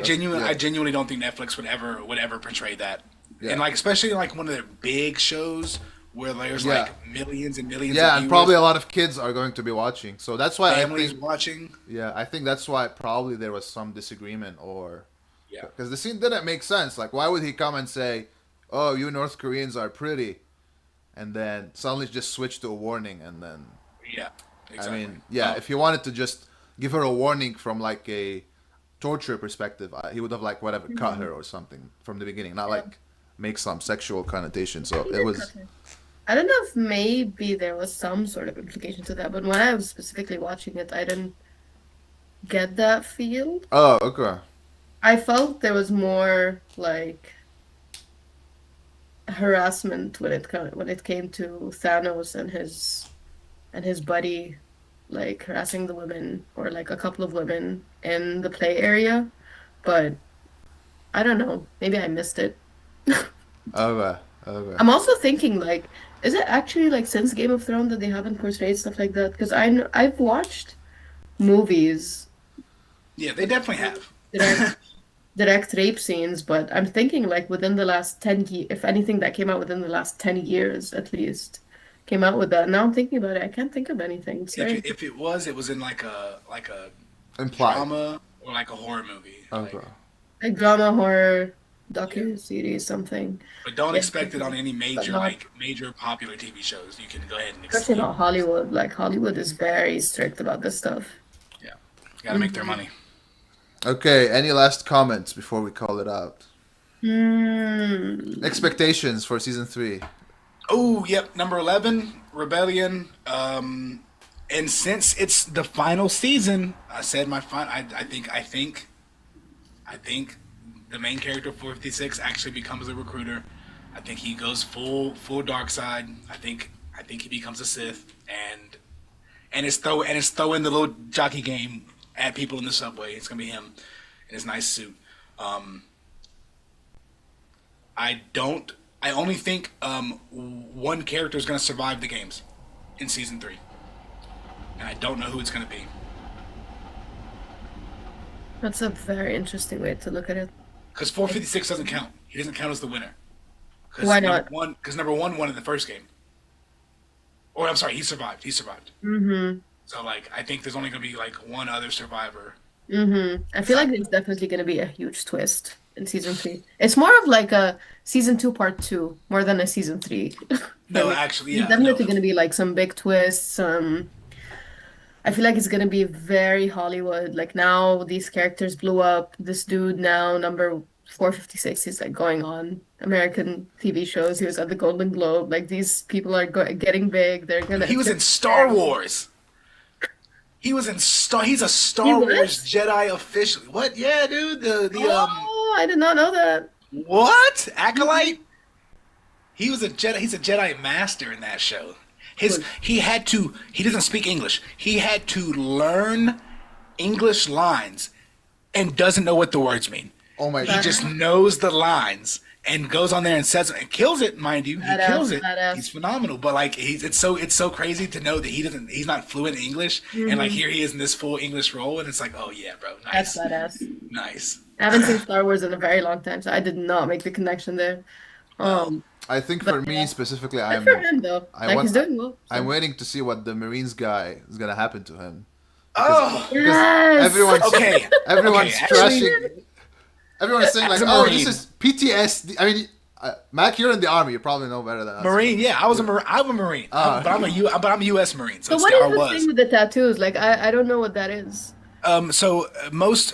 Yeah, genuinely don't think Netflix would ever portray that, and yeah, like especially like one of their big shows where there's yeah, like millions and millions of yeah, and probably viewers, a lot of kids are going to be watching. So that's why I families think, watching. yeah, I think that's why probably there was some disagreement or Yeah, because the scene didn't make sense. Like, why would he come and say, "Oh, you North Koreans are pretty," and then suddenly just switch to a warning, and then yeah, I exactly. mean, yeah, if he wanted to just give her a warning from like a torture perspective, he would have like whatever cut her Mhm. or something from the beginning, not Yeah. like make some sexual connotation. So He it did cut was. her. I don't know if maybe there was some sort of implication to that, but when I was specifically watching it, I didn't get that feel. Oh, okay. I felt there was more like harassment when it came to Thanos and his buddy like harassing the women or like a couple of women in the play area, but I don't know. Maybe I missed it. Okay. Okay. I'm also thinking like, is it actually like since Game of Thrones that they haven't portrayed stuff like that? Because I've watched movies Yeah, they with definitely have. direct direct rape scenes, but I'm thinking like within the last 10 years, if anything that came out within the last 10 years at least came out with that. Now I'm thinking about it, I can't think of anything. It's very If it was in like a Implied. drama or like a horror movie. Okay. like drama, horror, Yeah, docu-series, something. but don't Yeah, expect it on any but major not, major popular TV shows. You can go ahead and especially exclude. not Hollywood. Like Hollywood is very strict about this stuff. Yeah, got to make their Hmm. money. Okay. Any last comments before we call it out? Hmm. Expectations for season three. Oh, yep, number 11, Rebellion. And since it's the final season, I said my final. I think the main character 456 actually becomes a recruiter. I think he goes full dark side. I think he becomes a Sith and it's throwing the little jockey game at people in the subway. It's gonna be him in his nice suit. Um, I don't. I only think one character is gonna survive the games in season three, and I don't know who it's gonna be. That's a very interesting way to look at it. Because 456 doesn't count. He doesn't count as the winner. Why not? Because number one won in the first game. Or I'm sorry, he survived. He survived. Mm-hmm. So like, I think there's only gonna be like one other survivor. Mm-hmm. I feel Besides, like there's definitely going to be a huge twist in season three. It's more of like a season two, part two, more than a season three for no, me. actually, There's yeah, no. definitely going to be like some big twists. I feel like it's going to be very Hollywood. Like now these characters blew up. This dude now, number 456, he's like going on American TV shows. He was at the Golden Globe. Like these people are getting big. They're gonna, He it's was gonna in be Star very. Wars. He was in Star. He's a He Star Wars was? Jedi official. What? Yeah, dude. The Oh, I did not know that. what acolyte? He was a Jedi. He's a Jedi master in that show. Cool. He had to. He doesn't speak English. He had to learn English lines and doesn't know what the words mean. Oh my He god. just Badass, knows the lines and goes on there and says it and kills it, mind you. He badass, kills it. He's badass. phenomenal. But like it's so crazy to know that he's not fluent in English and like Hmm. here he is in this full English role and it's like, oh yeah, bro, That's nice. badass. Nice. I haven't seen Star Wars in a very long time, so I did not make the connection there. Well, Um, I think but for me yeah, specifically, good for him though. I Like want he's doing well. I'm So waiting to see what the Marines guy is gonna happen to him, because Oh, because Yes. everyone's okay, okay. everyone's Actually, trashing. Everyone's saying as like, a "Oh, this Marine, is PTSD." I mean, Mac, you're in the army. You probably know better than us, but Marine, yeah, I was a you're. Marine. I'm a Marine, Uh, but I'm a U.S. Marine, so So it's what still, is I the thing was. with the tattoos? Like I don't know what that is.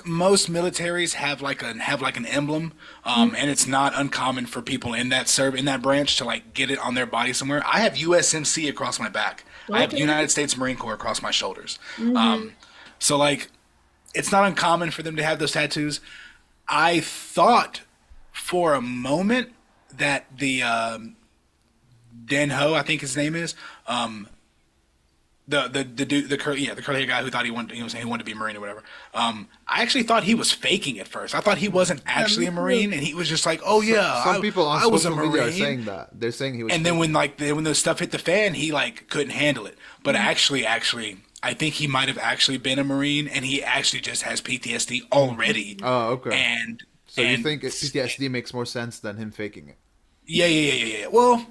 Most militaries have like an emblem, Mm, and it's not uncommon for people in that branch to like get it on their body somewhere. I have USMC across my back. I have okay. United States Marine Corps across my shoulders. Mm-hmm. So like, it's not uncommon for them to have those tattoos. I thought for a moment that the Den Ho, I think his name is, the dude, the curly hair guy who thought he was saying he wanted to be a Marine or whatever. I actually thought he was faking at first. I thought he wasn't Yeah, actually me a too. Marine, and he was just like, "Oh yeah, some people on I was a social media are Marine." saying that they're saying he was And then faking it. when the stuff hit the fan, he like couldn't handle it. But Mhm. actually, I think he might have actually been a Marine, and he actually just has PTSD already. Oh, okay. And So you and think PTSD makes more sense than him faking it, yeah. Well,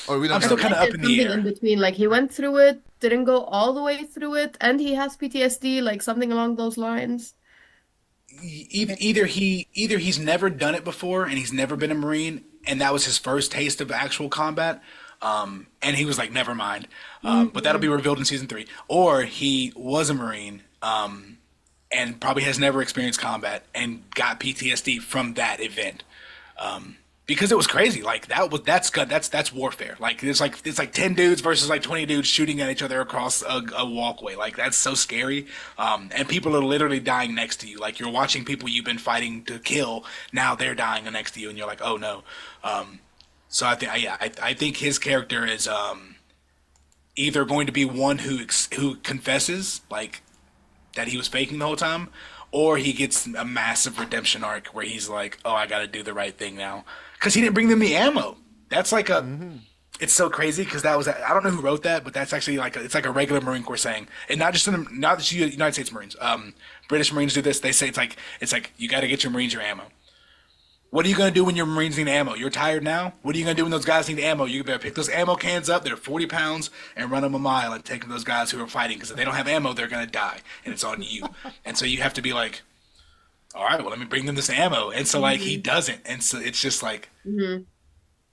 or we I'm don't I know still feel kind like yet? of up there's in the something in air. between. Like he went through it, didn't go all the way through it, and he has PTSD, like something along those lines. Either he's never done it before and he's never been a Marine and that was his first taste of actual combat, and he was like, never mind. But that'll be Hmm. revealed in season three. Or he was a Marine, and probably has never experienced combat and got PTSD from that event. Because it was crazy. Like that's warfare. Like it's like 10 dudes versus like 20 dudes shooting at each other across a walkway. Like that's so scary. And people are literally dying next to you. Like you're watching people you've been fighting to kill. Now they're dying next to you, and you're like, oh no. So I think his character is either going to be one who confesses like that he was faking the whole time, or he gets a massive redemption arc where he's like, "Oh, I got to do the right thing now," because he didn't bring them the ammo. That's like a. Hmm. It's so crazy because that was I don't know who wrote that, but that's actually like it's like a regular Marine Corps saying, and not just in the, not just United States Marines. British Marines do this. They say it's like you got to get your Marines your ammo. What are you gonna do when your Marines need ammo? You're tired now. What are you gonna do when those guys need ammo? You better pick those ammo cans up. They're 40 pounds and run them a mile and take them to those guys who are fighting because if they don't have ammo, they're gonna die and it's on you. And so you have to be like, all right, well let me bring them this ammo. And so like he Hmm. doesn't, and so it's just like Hmm.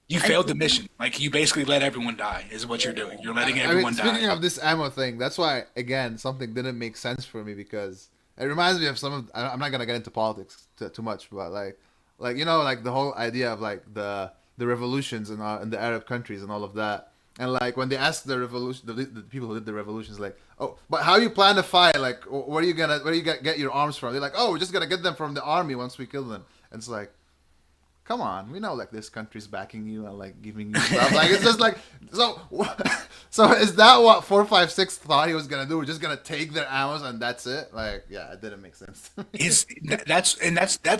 you I failed the mission. Like you basically let everyone die is what you're doing. You're letting I mean, everyone die. speaking of this ammo thing, that's why again something didn't make sense for me because it reminds me of some of. I'm not gonna get into politics too much, but like like the whole idea of like the revolutions in the Arab countries and all of that. And like when they ask the revolution, the people who did the revolutions, like, oh, but how you plan to fight? Like, where do you get your arms from? They're like, oh, we're just gonna get them from the army once we kill them. And it's like, come on, we know like this country's backing you and like giving you stuff. Like it's just like so. So is that what 456 thought he was gonna do? We're just gonna take their ammos and that's it? Like yeah, it didn't make sense. Is that's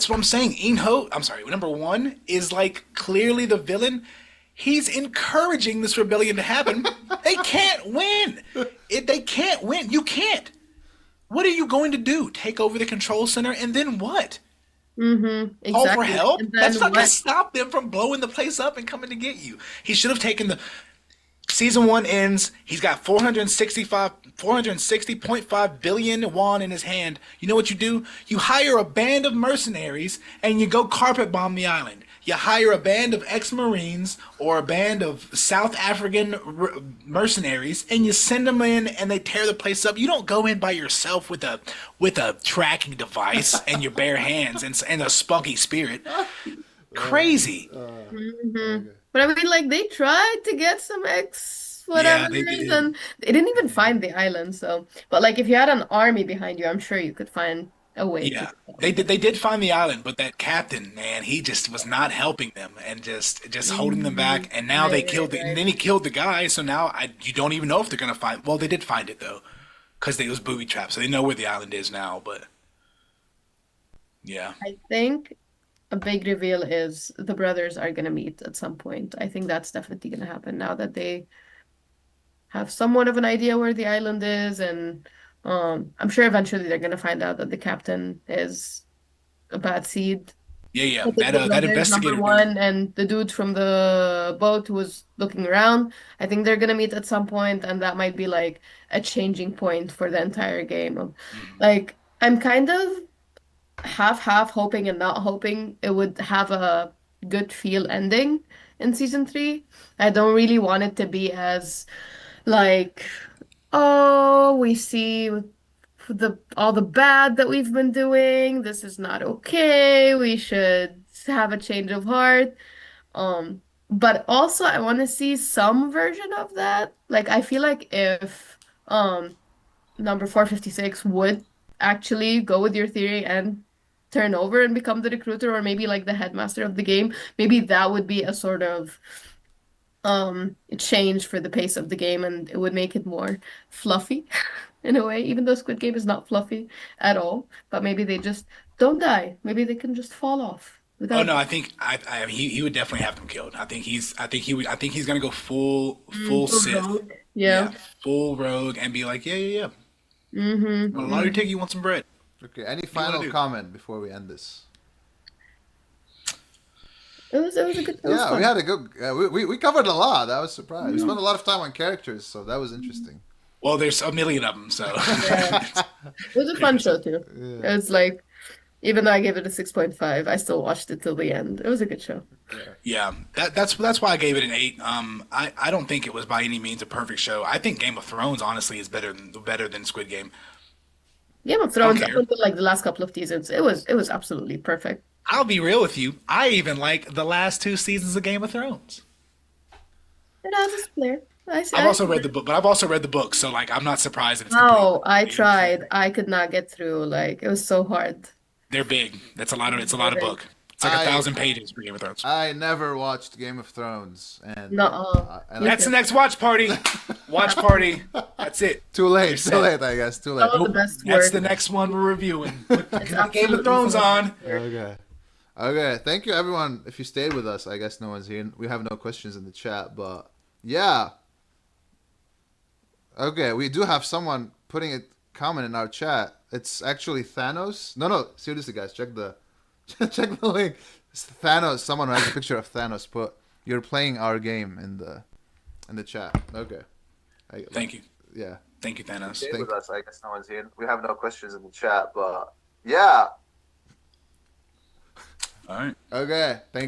what I'm saying. Inho, I'm sorry, number one is like clearly the villain. He's encouraging this rebellion to happen. They can't win. They can't win. You can't. What are you going to do? Take over the control center and then what? Hmm. Call for Exactly. help? And That's then not going what? to stop them from blowing the place up and coming to get you. He should have taken the season one ends. He's got 460.5 billion won in his hand. You know what you do? You hire a band of mercenaries and you go carpet bomb the island. You hire a band of ex-Marines or a band of South African mercenaries and you send them in and they tear the place up. You don't go in by yourself with a tracking device and your bare hands and a spunky spirit. Crazy. Hmm. But I mean, like they tried to get some ex Yeah, whatever, they did. and they didn't even find the island. So, but like if you had an army behind you, I'm sure you could find a way to Yeah, get they them. did. They did find the island, but that captain, man, he just was not helping them and just holding them Hmm. back. And now they Right, right, killed it, and right. then he killed the guy. So now you don't even know if they're gonna find. Well, they did find it though, because it was booby trapped, so they know where the island is now. But yeah, I think a big reveal is the brothers are gonna meet at some point. I think that's definitely gonna happen now that they have somewhat of an idea where the island is, and I'm sure eventually they're gonna find out that the captain is a bad seed. Yeah, yeah. With the That two that brothers, number investigator dude. one, and the dude from the boat who was looking around. I think they're gonna meet at some point, and that might be like a changing point for the entire game. Mhm. Like, I'm kind of half hoping and not hoping it would have a good feel ending in season three. I don't really want it to be as like, oh, we see the all the bad that we've been doing. This is not okay. We should have a change of heart. Um, but also I want to see some version of that. Like I feel like if number 456 would actually go with your theory and turn over and become the recruiter or maybe like the headmaster of the game, maybe that would be a sort of change for the pace of the game and it would make it more fluffy in a way, even though Squid Game is not fluffy at all. But maybe they just don't die. Maybe they can just fall off Oh without no, I think he would definitely have them killed. I think he's gonna go full full Sith. rogue. Yeah, Yeah. full rogue and be like, yeah, yeah, yeah. Mm-hmm. Want a lottery Mm-hmm. ticket? You want some bread? Okay. Any What do you want final to do? comment before we end this? It was a good it was Yeah, we fun. had a good. We covered a lot. I was surprised. We Mm. spent a lot of time on characters, so that was interesting. Well, there's a million of them, so Yeah. It was a fun show too. It Yeah, was like even though I gave it a 6.5, I still watched it till the end. It was a good show. yeah. yeah. That's why I gave it an 8. I don't think it was by any means a perfect show. I think Game of Thrones honestly is better than Squid Game. Game of I don't Thrones, up care. until like the last couple of seasons, it was absolutely perfect. I'll be real with you. I even like the last 2 seasons of Game of Thrones. It has its flair. I see. I've also read the book, but I've also read the book, so like I'm not surprised that it's complete. Oh, I tried. I could not get through. Like it was so hard. They're big. It's a lot of Really. book. It's like a I 1,000 pages for Game of Thrones. I never watched Game of Thrones, No, and me I, That's too. the next watch party. Watch party. That's it. too You're late, too set. late. I guess too late. Some of the Nope. best That's the work. next one we're reviewing. Put It's Game of absolutely Thrones some of the on. best work. Okay. Okay. Thank you, everyone. If you stayed with us, I guess no one's here. We have no questions in the chat, but yeah. Okay, we do have someone putting a comment in our chat. It's actually Thanos. No, no, seriously, guys, check the check the link. It's Thanos. Someone who has a picture of Thanos put. You're playing our game in the chat. Okay. Thank you. Yeah. Thank you, Thanos. Stay with us. I guess no one's here. We have no questions in the chat, but yeah. All right. Okay. Thank